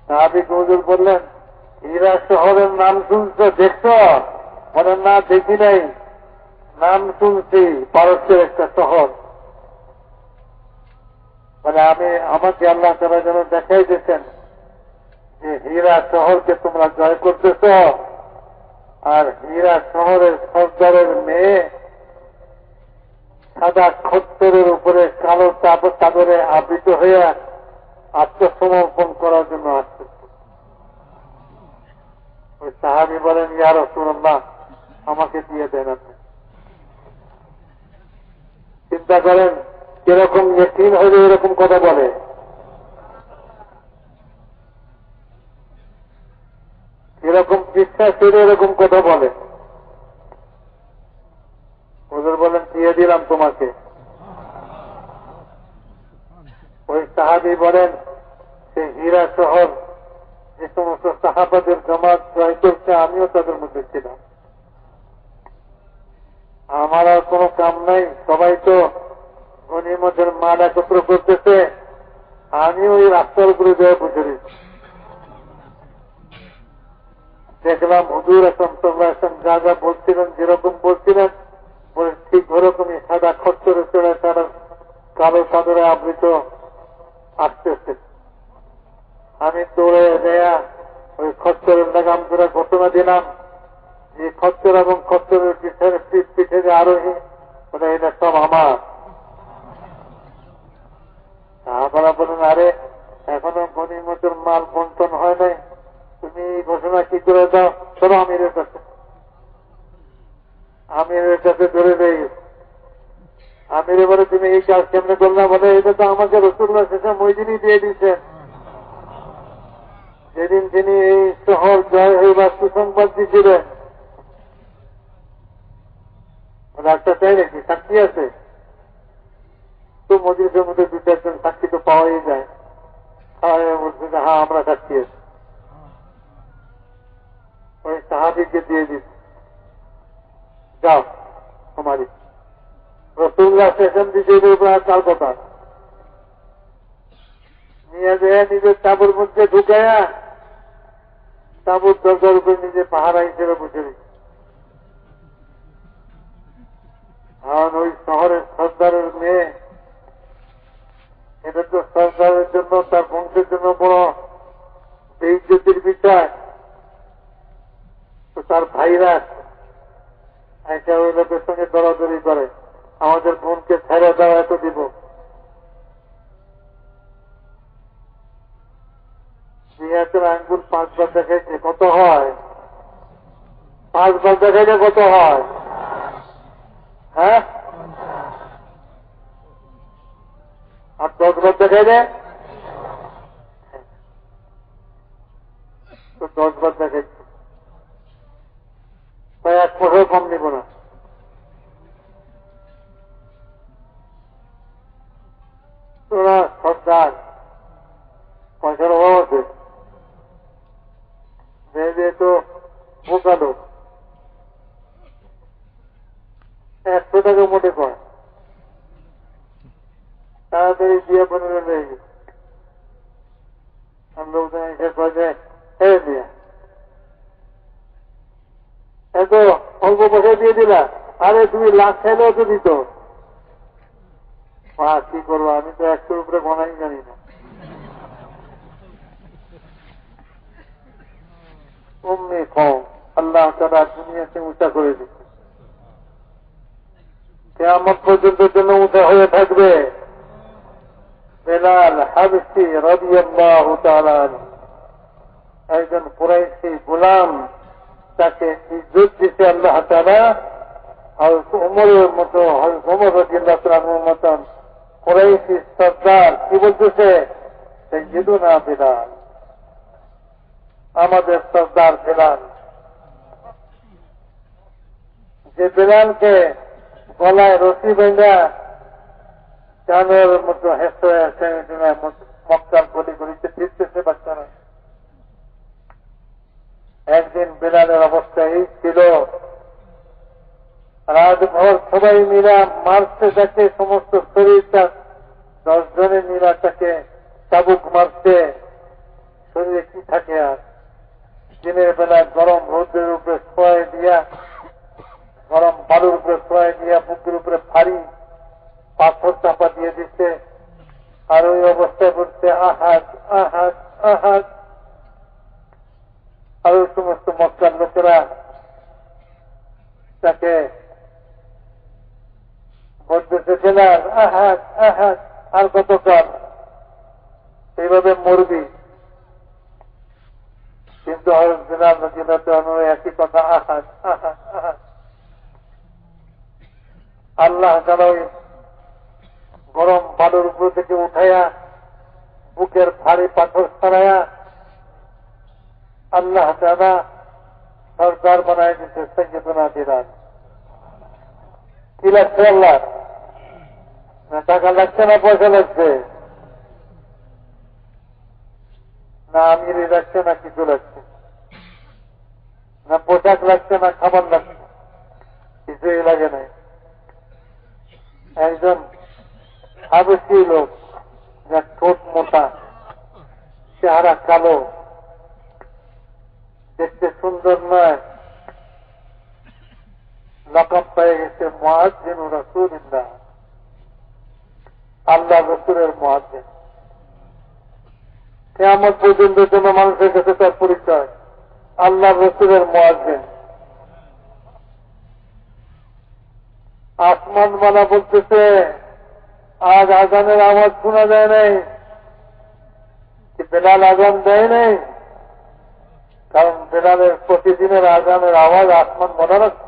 সাহাবী হুজুর বললেন হীরা শহরের নাম শুনছ, দেখছ? বলেন না দেখি নাই, নাম শুনছি, পারস্যের একটা শহর। মানে আমাকে আল্লাহ তাআলা যেন দেখাই দিয়েছেন যে হীরা শহরকে তোমরা জয় করতেছ, আর হীরা শহরের সর্দারের মেয়ে সাদা খচ্চরের উপরে কালো চাদরে আবৃত হয়ে আত্মসমর্পণ করার জন্য আসছে। ওই সাহাবী বলেন ইয়া রাসূলুল্লাহ আমাকে দিয়ে দেন আপনি। চিন্তা করেন কিরকম ইয়কিন হলে এরকম কথা বলে। কিরকম বিশ্বাস হলে এরকম কথা বলে। হুজুর বলেন দিয়ে দিলাম তোমাকে। ওই সাহাবী বলেন সেই হীরা শহর যে সমস্ত সাহাবাদের জামাত জয় করছে, আমিও তাদের মধ্যে ছিলাম। আমার আর কোনো কাম নাই, সবাই তো গনিমতের মাল একত্র করতেছে, আমি ওই রাস্তার উপরে যেয়ে বসে রয়েছি। দেখলাম হুজুর আকরাম সাল্লাল্লাহু আলাইহি ওয়াসাল্লাম যা যা বলছিলেন, যেরকম বলছিলেন, বলে ঠিক ওরকমই সাদা খচ্চরে চড়ে তারা কালো চাদরে আবৃত আসতেছে। আমি দৌড়ে দেয়া ওই খচ্চরের লাগাম ধরে ঘটনা দিলাম যে খচ্চর এবং খচ্চরের পিঠে যে আরোহী, বলে এটা সব আমার। আপনারা বলেন, আরে এখনো গনিমতের মাল বন্টন হয় নাই, তুমি এই ঘোষণা কি করে দাও? চলো আমিরের কাছে। আমিরের কাছে ধরে দেয়। আমির এবারে তুমি এই কাজ কেমনে করলে? বলে এটা তো আমাকে রাসূলুল্লাহ সাল্লাল্লাহু আলাইহি ওয়াসাল্লাম ওই দিনই দিয়ে দিয়েছেন, যেদিন তিনি এই শহর জয় হইবার সুসংবাদ দিয়েছিলেন। একটা চাই নাকি সাক্ষী আছে? তো মজলিসের মধ্যে দু চারজন সাক্ষী তো পাওয়াই যায়। বলছে যে হ্যাঁ আমরা সাক্ষী আছি। ওই সাহাবীকে দিয়ে দিচ্ছি, যাও তোমারই। রাসূলুল্লাহ স্টেশন দিতে তার কথা নিয়ে যায়, নিজের তাঁবুর মধ্যে ঢুকায়া তাঁবুর দরজার উপরে নিজে পাহারা হিসেবে বসে দিচ্ছে। কারণ ওই শহরের সর্দারের মেয়ে, এটা তো সর্দারের জন্য, তার বংশের জন্য বড় বেইজ্জতির বিচার। তো তার ভাইরা একটা ওই লোকের সঙ্গে দরাদরি করে, আমাদের বোনকে ছেড়ে দেওয়া এত দিব। জিহাদের আঙ্গুল 5 বার দেখাইছে, কত হয়? 5 বার দেখাইলে কত হয়? হ্যাঁ, আর 10 বার দেখাইলে তো 10 বার দেখাইছে, তাই 1 পয়সাও কম নিব না। তোরা সর্দার, পয়সার অভাব আছে, মেয়েদের তো বোকা লোক, 100 টাকা মোটে কয়, তাড়াতাড়ি দিয়ে 15 লেগে গেছে। লোকজন এসে কয়ে এত অল্প পয়সা দিয়ে দিলা, আরে 2 লাখ চাইলেও তো দিত। কি করবো, আমি তো 100 উপরে গণাই জানি না। অমনি কম আল্লাহ তাআলা দুনিয়াকে উঁচা করে দিচ্ছে, কিয়ামত পর্যন্ত জন্য উঁচা হয়ে থাকবে। বেলাল হাবশী রাদিয়াল্লাহু তাআলা আনহু, একজন কুরাইশী গোলাম, তাকে ইজ্জত দিতে আল্লাহ তাআলা। আর উমরের মতো, উমর রাদিয়াল্লাহু তাআলার মতন কুরাইশী সর্দার কি বলতেছে? সাইয়্যিদুনা বেলাল, আমাদের সর্দার বেলাল। যে বেলালকে গলায় রশি বেঁধা কানের মতো হেসে হেসে মক্কার গলি গলিতে ফিরতেছে বাচ্চারা। একদিন বেলালের অবস্থা এই ছিল, রাতভর সবাই মিলা মারতে থাকে, সমস্ত শরীরটা 10 জনে মিলা তাকে চাবুক মারতে, শরীরে কি থাকে আর। দিনের বেলা গরম রোদের উপরে শোয়াই দিয়া, গরম বালুর উপরে শোয়াই দিয়া, বুকের উপরে ভারী পাথর চাপা দিয়ে দিচ্ছে। আর ওই অবস্থায় বলছে আহাদ আহাদ আহাদ। আর ওই সমস্ত মক্কার লোকেরা তাকে বলতেছে বেলাল আহাদ আহাদ, আর কতকাল এইভাবে মরবি? কিন্তু হযরত বেলাল রাদিয়াল্লাহু আনহু একই কথা, আহাদ আহাদ আহাদ। আল্লাহ তাআলা ওই গরম বালুর উপর থেকে উঠাইয়া বুকের ভারী পাথর ছাড়াইয়া আল্লাহ তাআলা সরদার বানায় দিতে সাইয়্যিদুনা বেলাল। কি লাগছে আল্লাহ? না টাকা লাগছে না পয়সা লাগছে? না আমিরই লাগছে না কিছু লাগছে, না পোশাক লাগছে না খাবার লাগছে, কিছুই লাগে নাই। একজন হাবশী লোক, যার ঠোঁট মোটা, চেহারা কালো, দেখতে সুন্দর নয়, লকব পেয়ে গেছে মুয়াজ্জিন রাসূলুল্লাহ, আল্লাহ রাসূলের মুয়াজ্জিন। কিয়ামত পর্যন্ত জন্য মানুষের কাছে তার পরিচয় আল্লাহ রাসূলের মুয়াজ্জিন। আসমান মালা বলতেছে আজ আজানের আওয়াজ শোনা যায় নাই, কি বেলাল আজান দেয় নাই? কারণ বেলালের প্রতিদিনের আজানের আওয়াজ আসমান মনে রাখছে।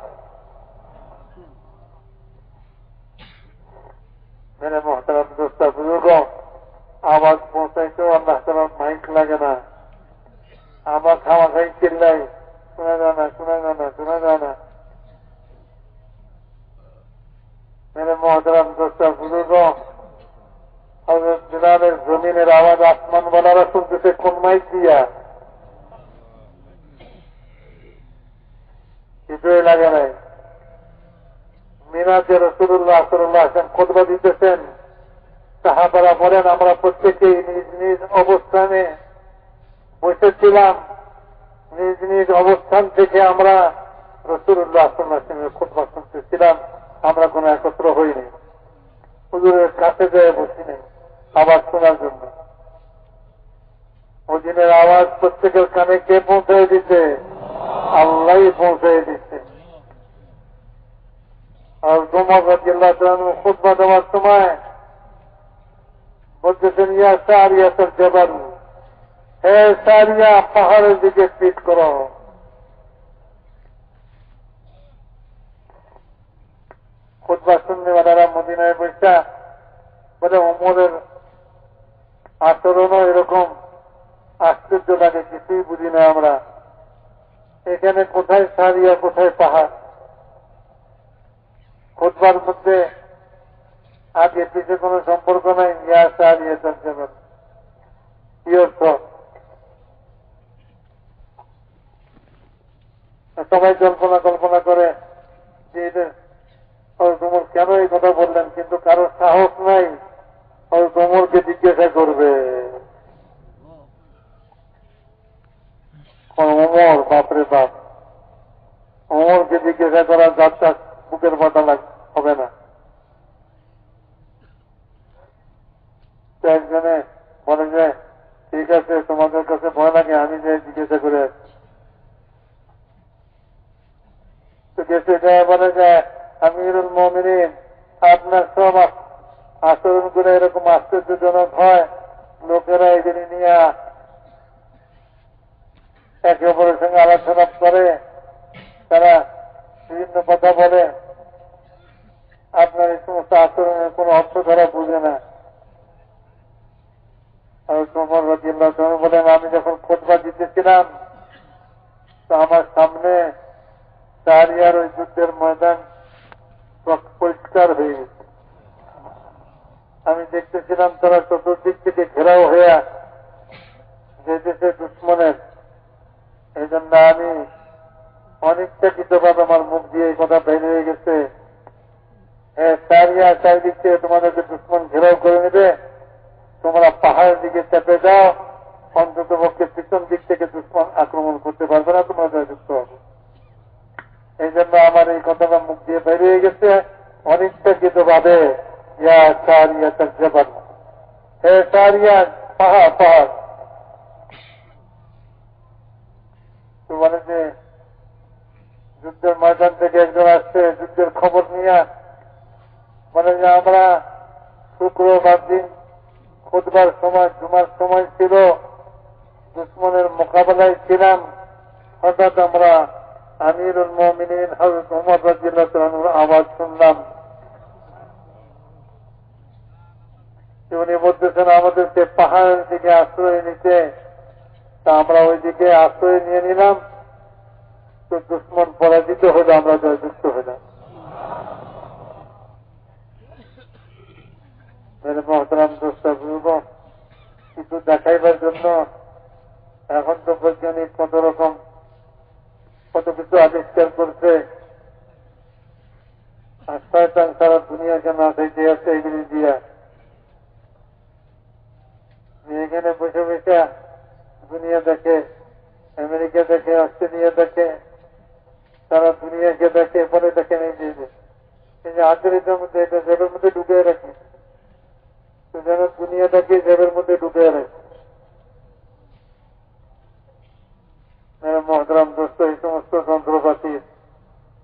মেরে মোহতারাম দোস্তা বুজুর্গ, আওয়াজ পৌঁছাইতেও আল্লাহ তাআলার মাইক লাগে না, আমার খামাখাই চিল্লাই, শোনা যায় না, শোনা যায় না, শোনা যায় না। মেরে মোহতারাম দোস্তা বুজুর্গ, হযরত বেলালের জমিনের আওয়াজ আসমান বলারা শুনতেছে কোন মাইক দিয়া? কিছুই লাগে নাই। মিনাতে রাসূলুল্লাহ সাল্লাল্লাহু আলাইহি ওয়াসাল্লাম খুতবা দিতেছেন, সাহাবারা বলেন আমরা প্রত্যেকেই নিজ নিজ অবস্থানে বসেছিলাম, নিজ নিজ অবস্থান থেকে আমরা রাসূলুল্লাহ সাল্লাল্লাহু আলাইহি ওয়াসাল্লামের খুতবা শুনতেছিলাম, আমরা কোনো একত্র হইনি, হুজুরের কাছে যেয়ে বসি নাই আওয়াজ শোনার জন্য। ওদিনের আওয়াজ প্রত্যেকের কানে কে পৌঁছাই দিতে? আল্লাহ পৌঁছাই দিচ্ছে। আর ওমর রাদিয়াল্লাহু তাআলা আনহু খুতবা দেওয়ার সময় বলতেছেন, ইয়া সারিয়াতুল জাবাল, হে সারিয়া পাহাড়ের দিকে পিঠ করো। খুতবা শুননে ওনারা মদিনায় বসা বলে ওমরের আচরণও এরকম আশ্চর্য লাগে, কিছুই বুঝি না আমরা, এখানে কোথায় সারিয়া কোথায় পাহাড়? খুতবার মধ্যে আগে পিছে কোন সম্পর্ক নাই। ইয়া সারিয়াতুল জাবাল, কি অর্থ? সবাই কল্পনা করে যে ওমর কেন এই কথা বললেন, কিন্তু কারো সাহস নাই ওমরকে জিজ্ঞাসা করবে। ওমর বাপরে বাপ, ওমরকে জিজ্ঞাসা করার যাত্রা বুকের পাতা হবে না। একজনে বলে যে ঠিক আছে, তোমাদের কাছে ভয় লাগে, আমি যে জিজ্ঞাসা করে গেছে, বলে যে আমিরুল মুমিনিন, আপনার সব আচরণ করে এরকম আশ্চর্যজনক হয়, লোকেরা এগুলি নিয়ে একে অপরের সঙ্গে আলোচনা করে, তারা বিভিন্ন কথা বলে, আপনার এই সমস্ত আচরণের কোন অর্থ তারা বুঝে না। আর ওমর রাদিয়াল্লাহু তাআলা বলেন, আমি যখন খুতবা দিতেছিলাম তো আমার সামনে সারিয়ার ওই যুদ্ধের ময়দান পরিষ্কার হয়ে গেছে। আমি দেখতেছিলাম তারা চতুর্দিক থেকে ঘেরাও হয়ে যেতেছে দুশ্মনের। এই জন্য আমি অনিচ্ছাকৃতভাবে আমার মুখ দিয়ে এই কথা বের হয়ে গেছে, হ্যাঁ সারিয়া চারিদিক থেকে তোমাদেরকে দুশ্মন ঘেরাও করে নেবে, তোমরা পাহাড়ের দিকে চেপে যাও, অন্তত পক্ষে পিছন দিক থেকে দুশ্মন আক্রমণ করতে পারবে না, তোমরা জয়যুক্ত হবে। এই জন্য আমার এই কথাটা মুখ দিয়ে বের হয়ে গেছে অনিচ্ছাকৃতভাবে, ইয়া সারিয়াতুল জাবাল, হে সারিয়া পাহাড় পাহাড়। তো বলে যে যুদ্ধের ময়দান থেকে একজন আসছে যুদ্ধের খবর নিয়ে, বলে যে আমরা শুক্রবার দিন খুতবার সময়, জুমার সময় ছিল, দুশ্মনের মোকাবেলায় ছিলাম, হঠাৎ আমরা আমিরুল মুমিনিন হযরত ওমর রাদিয়াল্লাহু তাআলা আনহুর আওয়াজ শুনলাম। উনি বলতেছেন আমাদেরকে পাহাড়ের দিকে আশ্রয় নিতে, তা আমরা ওই দিকে আশ্রয় নিয়ে নিলাম, তো দুশ্মন পরাজিত হলে আমরা জয়যুক্ত হলাম। মেরে মোহতারাম দোস্ত বুজুর্গ, কিছু দেখাইবার জন্য এখন তো বৈজ্ঞানিক কত রকম কত কিছু আবিষ্কার করছে, আর শয়তান সারা দুনিয়াকে না খাইতে আছে এগুলি দিয়া। এখানে বসে বসে দুনিয়া দেখে, আমেরিকা দেখে, অস্ট্রেলিয়া দেখে, সারা দুনিয়াকে দেখে, পরে দেখে নেই যে এই যে আচরিতের মধ্যে এটা জেবের মধ্যে ঢুকিয়ে রাখে, তো যেন দুনিয়াটাকে জেবের মধ্যে ঢুকিয়ে রাখে। মহতরাম দোস্ত, এই সমস্ত যন্ত্রপাতির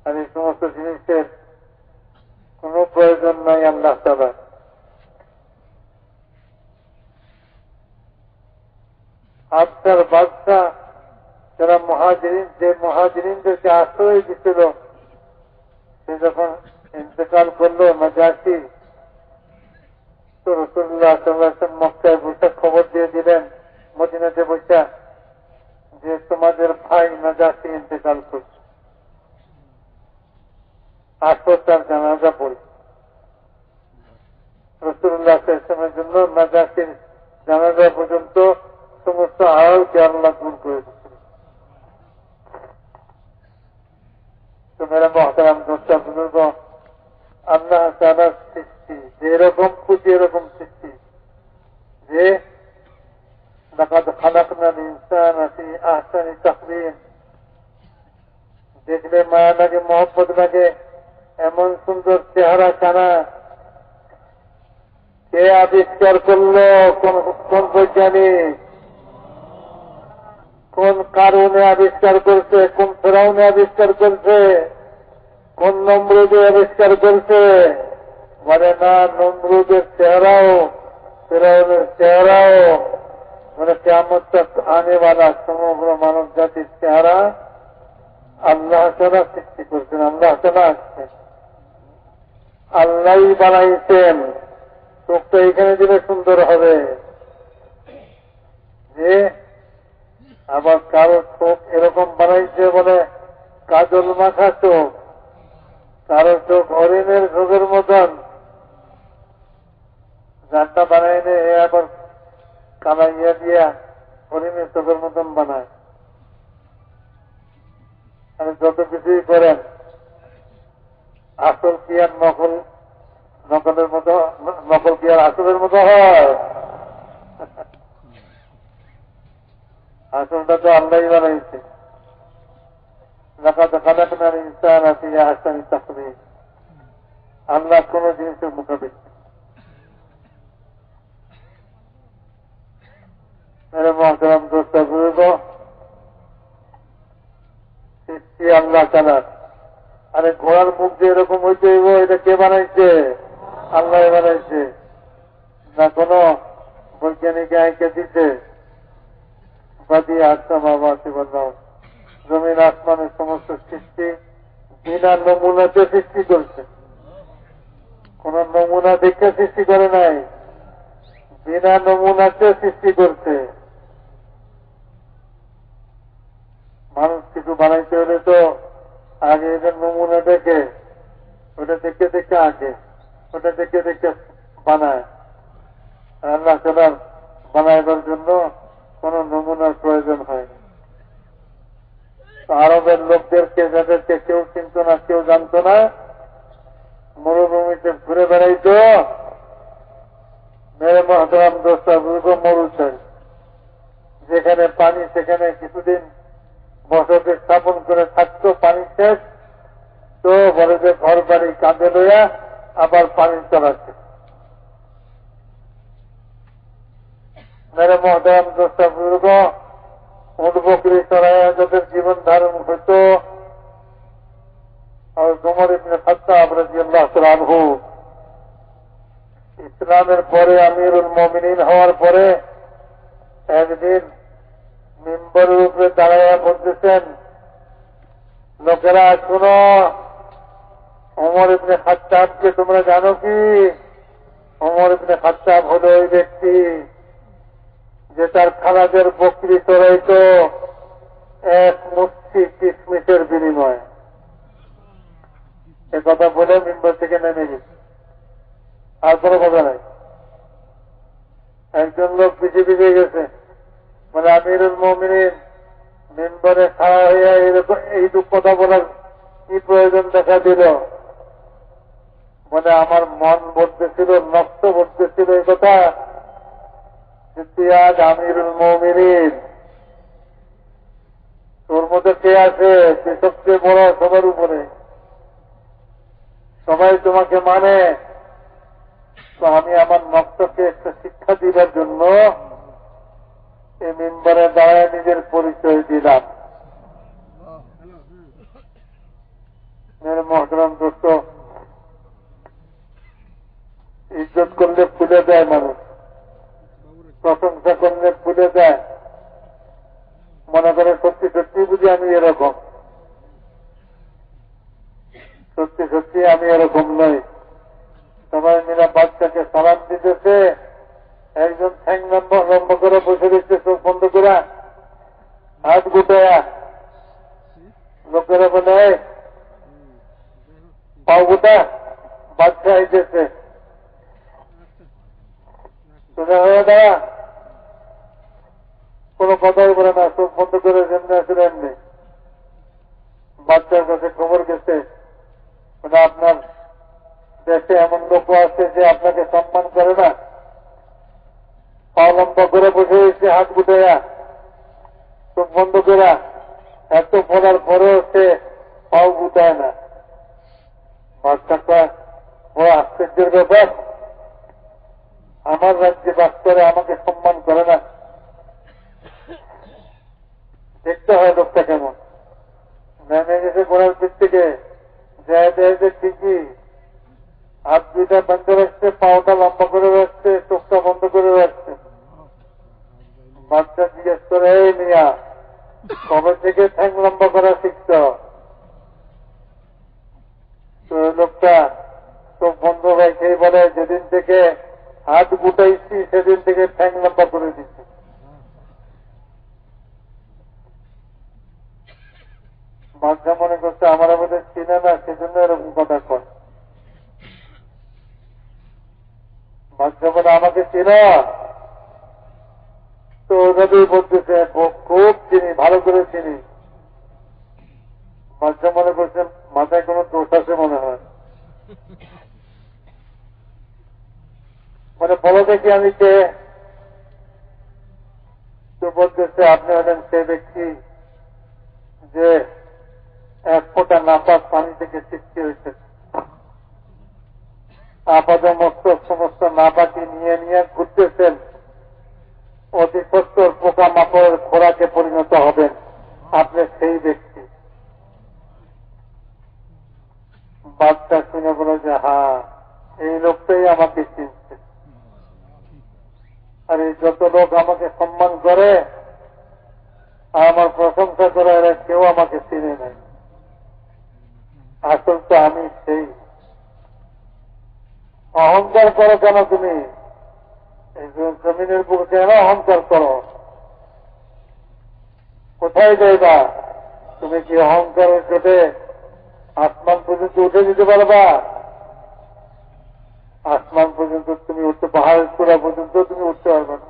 আর এই সমস্ত জিনিসের কোন প্রয়োজন নাই আল্লাহ তাআলা। আপনার বাদশা যারা যে মহাজিরিনদেরকে আশ্রয় দিচ্ছিল, সে যখন ইন্তেকাল করলো নাজাশী, তো রাসূলুল্লাহ সাল্লাল্লাহু আলাইহি ওয়াসাল্লাম মক্কায় বসে খবর দিয়ে দিলেন, মদিনাতে বসে, যে তোমাদের ভাই নাজাশী ইন্তেকাল করছে, আসো তার জানাজা পড়ি। রাসূলুল্লাহ সাল্লাল্লাহু আলাইহি ওয়াসাল্লামের জন্য নাজাশীর জানাজা পর্যন্ত সমস্ত আয়ালকে আল্লাহ দূর করে দিচ্ছিল। তো মেরা মহতারাম দোস্তা বুজুর্গ, আল্লাহ তাআলার সৃষ্টি যেরকম খুশি এরকম সৃষ্টি, যে লাকাদ খালাকনাল ইনসানা ফি আহসানি তাকওয়িম, দেখলে মায়া লাগে, মহব্বত লাগে, এমন সুন্দর চেহারা কানা কে আবিষ্কার করলো? কোন বৈজ্ঞানিক, কোন কারণে আবিষ্কার করছে? কোন ফেরাউনে আবিষ্কার করছে? কোন নমরুদে আবিষ্কার করছে? বলে না, নমরুদের চেহারাও ফেরাউনের চেহারাও মানে কিয়ামত তক আনেওয়ালা সমগ্র মানব জাতির চেহারা আল্লাহ তাআলা সৃষ্টি করছেন, আল্লাহ তাআলা আসছেন, আল্লাহই বানাইছেন। চোখটা এখানে দিলে সুন্দর হবে, যে আবার কারো চোখ এরকম বানাইছে বলে কাজল মাখা চোখ, কারো চোখ হরিণের চোখের মতন, যারটা বানায় নে এ আবার কালাইয়া দিয়া হরিণের চোখের মতন বানায়। আর যত কিছুই করেন, আসল কি আর নকলের মতো, নকল কি আর আসলের মতো হয়? আসলটা তো আল্লাহই বানাইছে। লাকাদ খালাকনাল ইনসানা ফি আহসানি তাকওয়িম, আল্লাহ কোন জিনিসের মোকাবিলা। মেরে মহতরম দোস্ত বুজুর্গ, সৃষ্টি আল্লাহ তাআলার। আরে ঘোড়ার মুখ যে এরকম হইতে হইব, এটা কে বানাইছে? আল্লাহ বানাইছে, না কোন বৈজ্ঞানিক আইকে দিছে। বাদি আসমাওয়াতি ওয়াল আরদ, জমিন আসমানের সমস্ত সৃষ্টি বিনা নমুনাতে সৃষ্টি করছে, কোন নমুনা দেখে সৃষ্টি করে নাই, বিনা নমুনাতে সৃষ্টি করছে। মানুষ কিছু বানাইতে হলে তো আগে এদের নমুনা দেখে, ওটা দেখে দেখে আগে, ওটা দেখে দেখে বানায়। আল্লাহ তাআলা বানাইবার জন্য কোন নমুনার প্রয়োজন হয়নি। আরবের লোকদেরকে, যাদেরকে কেউ চিনত না, কেউ জানত না, মরুভূমিতে ঘুরে বেড়াইত, মেরে মহতরাম দোস্তা বুজুর্গ, মরুচাই, যেখানে পানি সেখানে কিছুদিন বসতি স্থাপন করে থাকতো, পানি শেষ তো বলে যে ঘর বাড়ি কাঁধে লইয়া আবার পানি চালাচ্ছে। মেরে মহতরাম দোস্তা বুজুর্গ, উট বকরি চড়াইয়া যাদের জীবন ধারণ হইত, আর ওমর ইবনে খাত্তাব রাদিয়াল্লাহু তাআলা আনহু ইসলামের পরে আমিরুল মুমিনিন হওয়ার পরে একদিন মিম্বরের উপরে দাঁড়াইয়া বলতেছেন, লোকেরা শুনো, ওমর ইবনে খাত্তাবকে তোমরা জানো কি? ওমর ইবনে খাত্তাব হল ওই ব্যক্তি যে তার খালাদের বকরি চড়াইত এক মুষ্টি কিশমিশের বিনিময়ে। এ কথা বলে মিম্বর থেকে নেমে গেছে, আর কোনো কথা নাই। একজন লোক পিছিয়ে পিছিয়ে গেছে, বলে আমিরুল মুমিনিন মেম্বারে খাড়া হইয়া এরকম এই কথা বলার কি প্রয়োজন দেখা দিল? বলে আমার মন বলতেছিল, নষ্ট বলতেছিল এই কথা যে তুই আজ আমিরুল মুমিনিন, তোর মধ্যে কে আছে? তুই সবচেয়ে বড় সবার উপরে, সবাই তোমাকে মানে। তো আমি আমার নষ্টকে একটা শিক্ষা দিবার জন্য এই মেম্বারে দাঁড়ায় নিজের পরিচয় দিলাম। মেরে মহতরম দোস্ত, ইজ্জত করলে ভুলে যায় মানুষ, প্রশংসা করলে ভুলে যায়, মনে করে সত্যি সত্যি বুঝি আমি এরকম। সত্যি সত্যি আমি এরকম নই। সবাই মিলে বাচ্চাকে সালাম দিতেছে, একজন ঠ্যাং লম্বা করে বসে দিচ্ছে, চোখ বন্ধ করে, হাত গুটায়া। লোকেরা বলে পাও গোটা, বাচ্চা আইতেছে, সোজা হয়ে দাঁড়া, কোন কথাই বলে না, চোখ বন্ধ করে যেমনি আসলে এমনি। বাচ্চার কাছে খবর গেছে, মানে আপনার দেশে এমন লোক আছে যে আপনাকে সম্মান করে না, পা লম্বা করে বসে হয়েছে, হাত গুটাইয়া, চোখ বন্ধ করে, এত বলার পরেও সে পাও গুটায় না। বাচ্চাটা বড় আশ্চর্যের ব্যাপার, আমার রাজ্যে বাস করে, আমাকে সম্মান করে না। দেখতে হয় লোকটা কেমন। নেমে গেছে ঘোড়ার পিঠ থেকে, যায় যে ঠিকই হাত দুইটা বন্ধ রাখছে, পাওটা লম্বা করে রাখছে, চোখটা বন্ধ করে রাখছে। বাচ্চা জিজ্ঞেস করে, এই মিয়া কবে থেকে ঠ্যাং লম্বা করা শিখছ? তো লোকটা চোখ বন্ধ রেখেই বলে, যেদিন থেকে হাত গুটাইছি সেদিন থেকে ঠ্যাং লম্বা করে দিচ্ছি। বাচ্চা মনে করছে আমার আমাদের চিনে না, সেজন্য এরকম কথা কয়। বাচ্চা বলে আমাকে চিনা? তো ওইভাবেই বলতেছে, খুব চিনি, ভালো করে চিনি। বাচ্চা মনে করছে মাথায় কোন দোষ আছে মনে হয়, মানে বলো দেখি আমি কে? তো বলতেছে আপনি হলেন সেই ব্যক্তি যে এক ফোঁটা নাপাক পানি থেকে সৃষ্টি হয়েছে। আপাতত সমস্ত নাপাকি নিয়ে নিয়ে ঘুরতেছেন, অতি সত্তর পোকা মাকড়ের খোরাকে পরিণত হবেন, আপনি সেই ব্যক্তি। বাচ্চা শুনে বলে যে হ্যাঁ, এই লোকটাই আমাকে চিনছে। আর এই যত লোক আমাকে সম্মান করে আর আমার প্রশংসা করে, এরা কেউ আমাকে চিনে নাই। আসল তো আমি সেই। অহংকার করো কেন তুমি? এই জমিনের বুকে কেন অহংকার করো? কোথায় যাইবা? তুমি কি অহংকারের চোটে আসমান পর্যন্ত উঠে যেতে পারবা? আসমান পর্যন্ত তুমি উঠতে, পাহাড়ের চূড়া পর্যন্ত তুমি উঠতে পারবে না।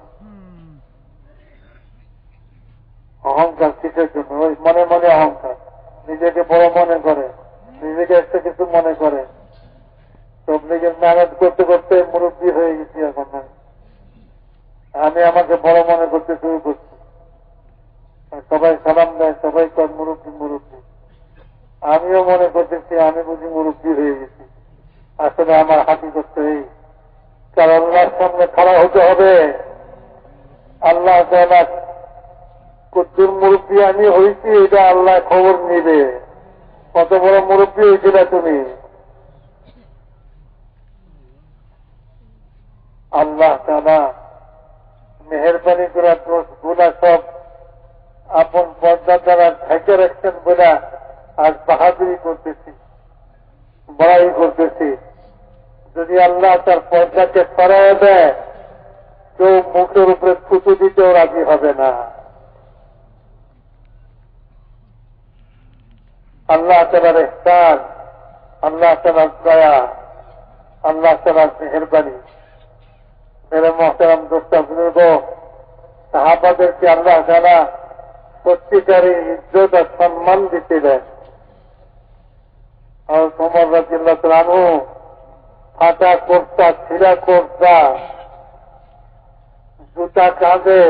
অহংকার কিসের জন্য? ওই মনে মনে অহংকার, নিজেকে বড় মনে করে, নিজেকে একটা কিছু মনে করে। তবলিগের মেহনত করতে করতে মুরব্বী হয়ে গেছি এখন। আমি আমাকে বড় মনে করতে শুরু করছি। সবাই সালাম দেয়, সবাই কর মুরব্বী মুরব্বী। আমিও মনে করতেছি আমি বুঝি মুরব্বী হয়ে গেছি। আসলে আমার হাকিকত এই, কারণ আল্লাহর সামনে খাড়া হতে হবে। আল্লাহ তাআলা কদ্দুর মুরব্বী আমি হয়েছি এটা আল্লাহ খবর নিবে। কত বড় মুরব্বী হয়েছিল তুমি? আল্লাহ তাআলা মেহেরবানি করে দোষ গুনাহ সব আপন পর্দা দ্বারা ঢেকে রাখছেন বলে আজ বাহাদুরি করতেছি, বড়াই করতেছি। যদি আল্লাহ তার পর্দাকে সরাইয়া দেয়, কেউ মুখের উপরে থুতু দিতেও রাজি হবে না। আল্লাহ তাআলার ইহসান, আল্লাহ তাআলার দয়া, আল্লাহ তাআলার মেহেরবানি। মেরে মোহতারাম দোস্ত বুজুর্গ, সাহাবাদেরকে আল্লাহ তাআলা সত্যিকারী ইজ্জত আর সম্মান দিতেন। আর ওমর রাদিয়াল্লাহু তাআলা আনহু ফাটা কোর্তা, ছিঁড়া কোর্তা, জুতা কাঁধে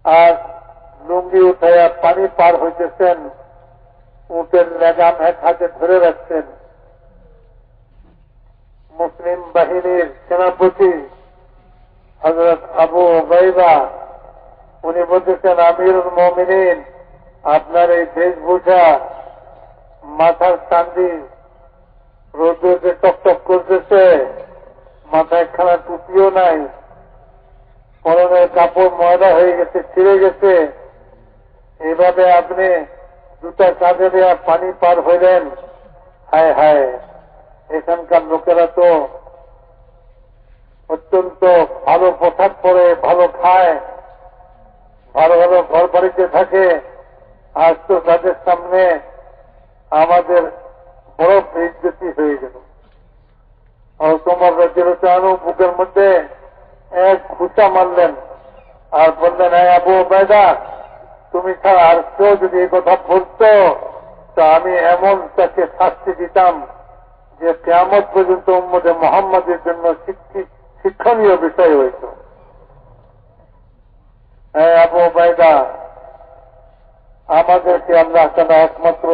আর লুঙ্গি উঠাইয়া পানি পার হইতেছেন, উটের লেগাম এক হাতে ধরে রাখছেন। মুসলিম বাহিনীর সেনাপতি হযরত আবু উবাইদা উনি বলতেছেন, আমিরুল মুমিনিন, আপনার এই বেশভূষা, মাথার চান্দি রোদে টকটক করতেছে, মাথায় খানা টুপিও নাই, পরনের কাপড় ময়লা হয়ে গেছে, ছিঁড়ে গেছে, এইভাবে আপনি জুতা কাঁধে দেওয়া পানি পার হইলেন। হায় হায়, এখানকার লোকেরা তো অত্যন্ত ভালো পোশাক পরে, ভালো খায়, ভালো ভালো ঘর বাড়িতে থাকে, আজ তো তাদের সামনে আমাদের বড় বেইজ্জতি হয়ে গেল। ওমর রাদিয়াল্লাহু আনহু বুকের মধ্যে এক ঘুষা মারলেন আর বললেন, হ্যাঁ আবু উবাইদা, তুমি ছাড়া আর কেউ যদি এই কথা বলতো তো আমি এমন তাকে শাস্তি দিতাম যে কিয়ামত পর্যন্ত উম্মতে মুহাম্মাদের জন্য শিক্ষণীয় বিষয় হইত। হ্যাঁ আবু উবাইদা, আমাদেরকে আল্লাহ তাআলা একমাত্র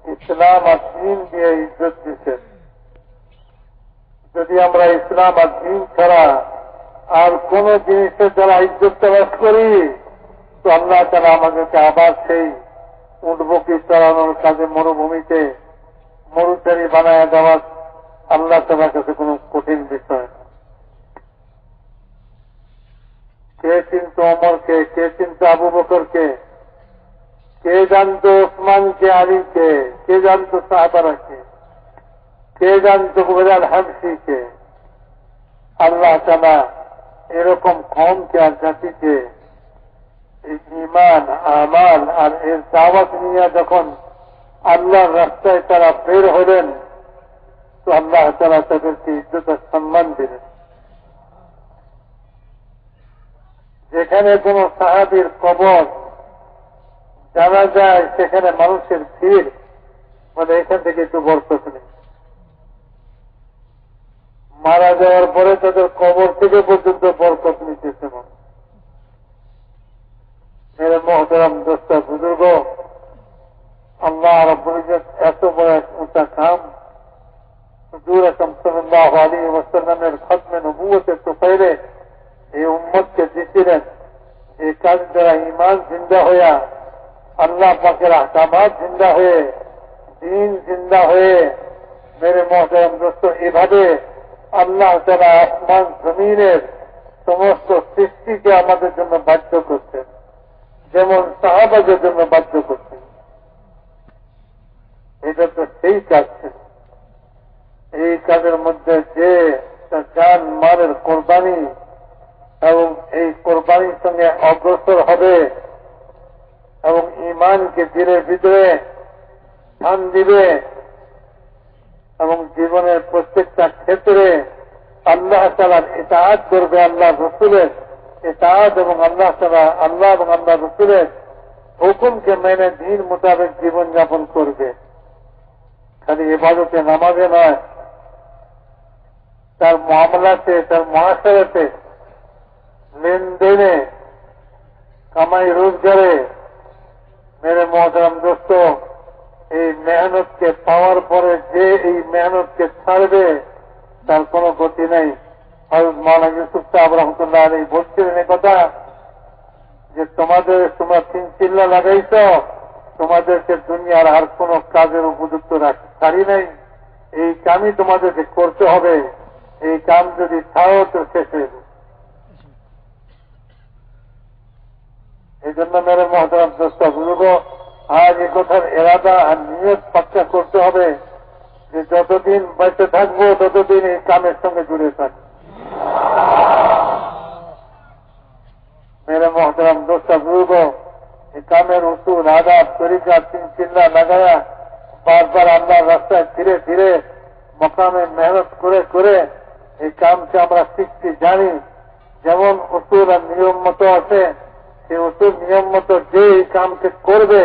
ইসলাম আর দ্বীন দিয়ে ইজ্জত দিচ্ছেন। যদি আমরা ইসলাম আর দ্বীন ছাড়া আর কোন জিনিসের দ্বারা ইজ্জত তালাশ করি তো আল্লাহ তাআলা আমাদেরকে আবার সেই উটবকি চালানোর কাজে মরুভূমিতে মরুচারী বানায় দেওয়া আল্লাহ তাআলার কাছে কোন কঠিন বিষয় না। কে চিনত ওমরকে, কে চিনত আবু বকরকে, কে জানত ওসমানকে, আলীকে, কে জানত সাহাবারাকে, কে জানত বিলাল হাবশিকে। আল্লাহ তাআলা এরকম কওমকে আর জাতিকে ঈমান, আমাল আর এর দাওয়াত নিয়ে যখন আল্লাহর রাস্তায় তারা বের হলেন তো আল্লাহ তাআলা তাদেরকে ইজ্জত আর সম্মান দিলেন। যেখানে কোন সাহাবীর কবর জানা যায় সেখানে মানুষের ভিড়, মানে এখান থেকে একটু বরকত নেই। মারা যাওয়ার পরে তাদের কবর থেকে পর্যন্ত বরকত নিতেছে মানুষ। মেরে মোহতারাম দোস্ত বুজুর্গ, আল্লাহ রাব্বুল ইজ্জত এত বড় এক উঁচা কাম হুজুর আকরাম সাল্লাল্লাহু আলাইহি ওয়াসাল্লামের খতমে নবুয়তের তোফাইলে এই উম্মতকে দিয়েছিলেন। এই কাজ দ্বারা ঈমান জিন্দা হইয়া, আল্লাহ পাকের আহকামাত জিন্দা হয়ে, দ্বীন জিন্দা হয়ে, মেরে মোহতারাম দোস্ত এভাবে আল্লাহ তাআলা আসমান জমিনের সমস্ত সৃষ্টিকে আমাদের জন্য বাধ্য করছেন, যেমন সাহাবাদের জন্য বাধ্য করছেন। এটা তো সেই কাজ ছিল। এই কাজের মধ্যে যে জান মালের কোরবানি এবং এই কোরবানির সঙ্গে অগ্রসর হবে এবং ঈমানকে দিলের ভিতরে স্থান দিবে এবং জীবনের প্রত্যেকটা ক্ষেত্রে আল্লাহ তাআলার ইতাআত করবে, আল্লাহ রসুলের ইতাআত এবং আল্লাহ তাআলা, আল্লাহ এবং আল্লাহ রসুলের হুকুমকে মেনে দ্বীন মোতাবেক জীবনযাপন করবে। খালি ইবাদতে, নামাজে নয়, তার মুআমালাতে, তার মুআশারাতে, লেনদেনে, কামাই রোজগারে। মেরে মোহতারাম দোস্ত, এই মেহনতকে পাওয়ার পরে যে এই মেহনতকে ছাড়বে তার কোন গতি নেই। হযরত মাওলানা ইউসুফ সাহেব রাহমাতুল্লাহ আলাইহি বলছিলেন কথা যে তোমরা তিন চিল্লা লাগাইছ, তোমাদেরকে দুনিয়ার আর কোন কাজের উপযুক্ত ছাড়ি নাই, এই কামই তোমাদেরকে করতে হবে। এই কাম যদি ছাড়ো তো শেষ হয়ে যাবে। এই জন্য মেরে মহতারাম দোস্ত বুজুর্গ, আজ এ কথার এরাদা আর নিয়ত পাক্কা করতে হবে যে যতদিন বেঁচে থাকবো ততদিন এই কামের সঙ্গে জুড়ে থাকবো। মেরে মহতারাম দোস্ত বুজুর্গ, এই কামের উসুল, আদাব, তরিকা, তিন চিল্লা লাগায়া বারবার আল্লাহর রাস্তায় ধীরে ধীরে মকামে মেহনত করে করে এই কামকে আমরা শিখতে জানি। যেমন উসুল আর নিয়ম মতো আছে, সেই উসুল নিয়ম মতো যে এই কামকে করবে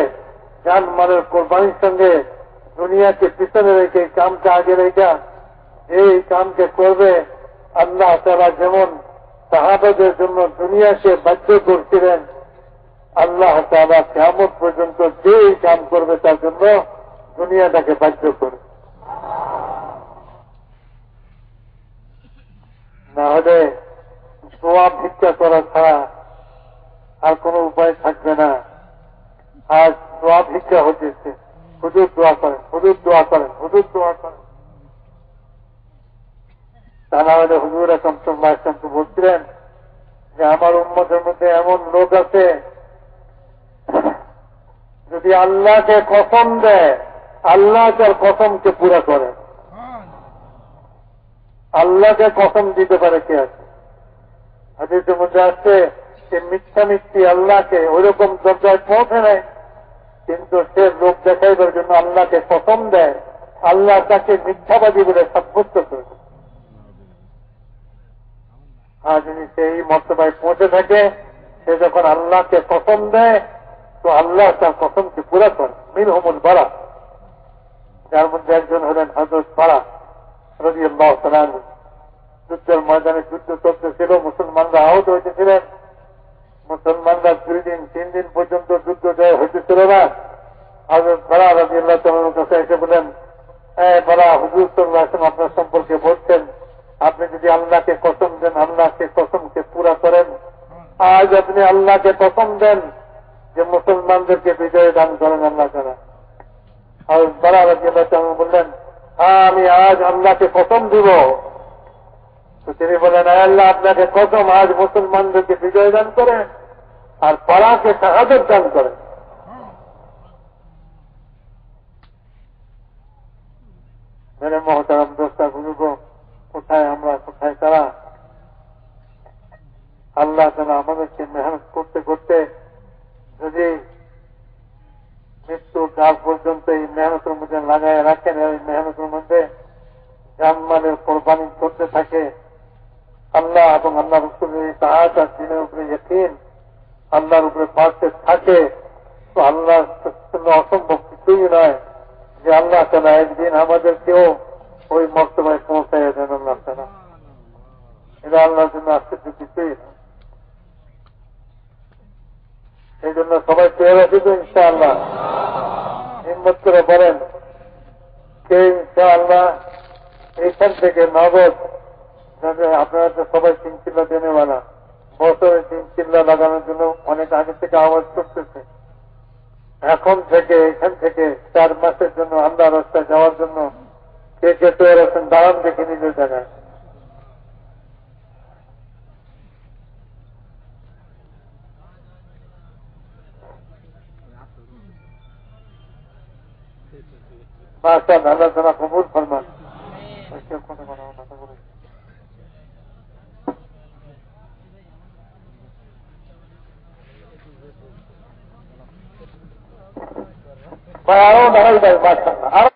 জান মালের কোরবানির সঙ্গে দুনিয়াকে পিছনে রেখে এই কামকে আগে রেখা যে এই কামকে করবে, আল্লাহ তাআলা যেমন সাহাবাদের জন্য দুনিয়াকে বাধ্য করছিলেন, আল্লাহ তাআলা কিয়ামত পর্যন্ত যে এই কাম করবে তার জন্য দুনিয়াটাকে বাধ্য করবে। না হলে দোয়া ভিক্ষা করা ছাড়া আর কোন উপায় থাকবে না। আজ দোয়া ভিক্ষা হতেছে, হুজুর দোয়া করেন, হুজুর দোয়া করেন, হুজুর দোয়া করেন। তা না হলে হুজুর আকরাম সাল্লাল্লাহু আলাইহি ওয়াসাল্লাম বলছিলেন যে আমার উম্মতের মধ্যে এমন লোক আছে যদি আল্লাহকে কসম দেয়, আল্লাহ তার কসমকে পুরা করে। আল্লাহকে কসম দিতে পারে কে আছে? হাদিসের মধ্যে আসছে যে মিথ্যা মিথ্যি আল্লাহকে ওইরকম দরজায় পৌঁছে নেয়, কিন্তু সে লোক দেখাইবার জন্য আল্লাহকে কসম দেয়, আল্লাহ তাকে মিথ্যাবাদী বলে সাব্যস্ত করে। আর যদি সেই মর্তবায় পৌঁছে থাকে, সে যখন আল্লাহকে কসম দেয় তো আল্লাহ তার কসমকে পুরা করে। মিনহুমুল বারা, যার মধ্যে একজন হলেন হযরত বারা রাদিয়াল্লাহু তাআলা আনহু। যুদ্ধের ময়দানে যুদ্ধ চলতেছিল, মুসলমানরা আহত হইতেছিলেন। মুসলমানরা 2 দিন 3 দিন পর্যন্ত যুদ্ধ জয় হইতেছিল না। হযরত বারা রাদিয়াল্লাহু তাআলার কাছে এসে বলেন, বারা, হুজুর সাল্লাল্লাহু আলাইহি ওয়াসাল্লাম আপনার সম্পর্কে বলছেন আপনি যদি আল্লাহকে কসম দেন আল্লাহকে কসমকে পুরা করেন। আজ আপনি আল্লাহকে কসম দেন যে মুসলমানদেরকে বিজয় দান করেন আল্লাহ তাআলা। আর বারা রাদিয়াল্লাহু তাআলা বললেন, আমি আজ আল্লাহকে কসম দিব। তো তিনি বলেন, আল্লাহ আপনাকে কসম, আজ মুসলমানদেরকে বিজয় দান করেন আর বারাকে শাহাদাত দান করেন। মেরে মহতারাম দোস্তা বুজুর্গ, কোথায় আমরা, কোথায় তারা? আল্লাহ তাআলা আমাদেরকে মেহনত করতে করতে যদি মৃত্যু কাল পর্যন্ত এই মেহনতের মধ্যে লাগায় রাখেন, এই মেহনতের মধ্যে জানমালের কোরবানি করতে থাকে, আল্লাহ এবং আল্লাহ রাসূলের ইতাআত আর দ্বীনের উপরে ইয়াকিন আল্লাহর উপরে পাশে থাকে, তো আল্লাহর জন্য অসম্ভব কিছুই নয় যে আল্লাহ তাআলা একদিন আমাদেরকেও ওই মর্তবায় পৌঁছায় দেন। আল্লাহ তাআলা, এটা আল্লাহর জন্য আশ্চর্য কিছুই নয়। এই জন্য সবাই তৈরি আছি তো ইনশাআল্লাহ? হিম্মত করে বলেন কে ইনশাআল্লাহ এইখান থেকে নগদ, আপনারা তো সবাই 3 চিল্লা দেনেওয়ালা, বছরে 3 চিল্লা লাগানোর জন্য অনেক আগে থেকে আওয়াজ করতেছে। এখন থেকে এখান থেকে 4 মাসের জন্য আল্লাহ রাস্তায় যাওয়ার জন্য কে কে তৈরি আছেন? দাঁড়ান দেখে নিজের জায়গায়। মাশাআল্লাহ, আল্লাহ তাআলা কবুল ফরমান। আরো দাঁড়াই ভাই, মাশাআল্লাহ।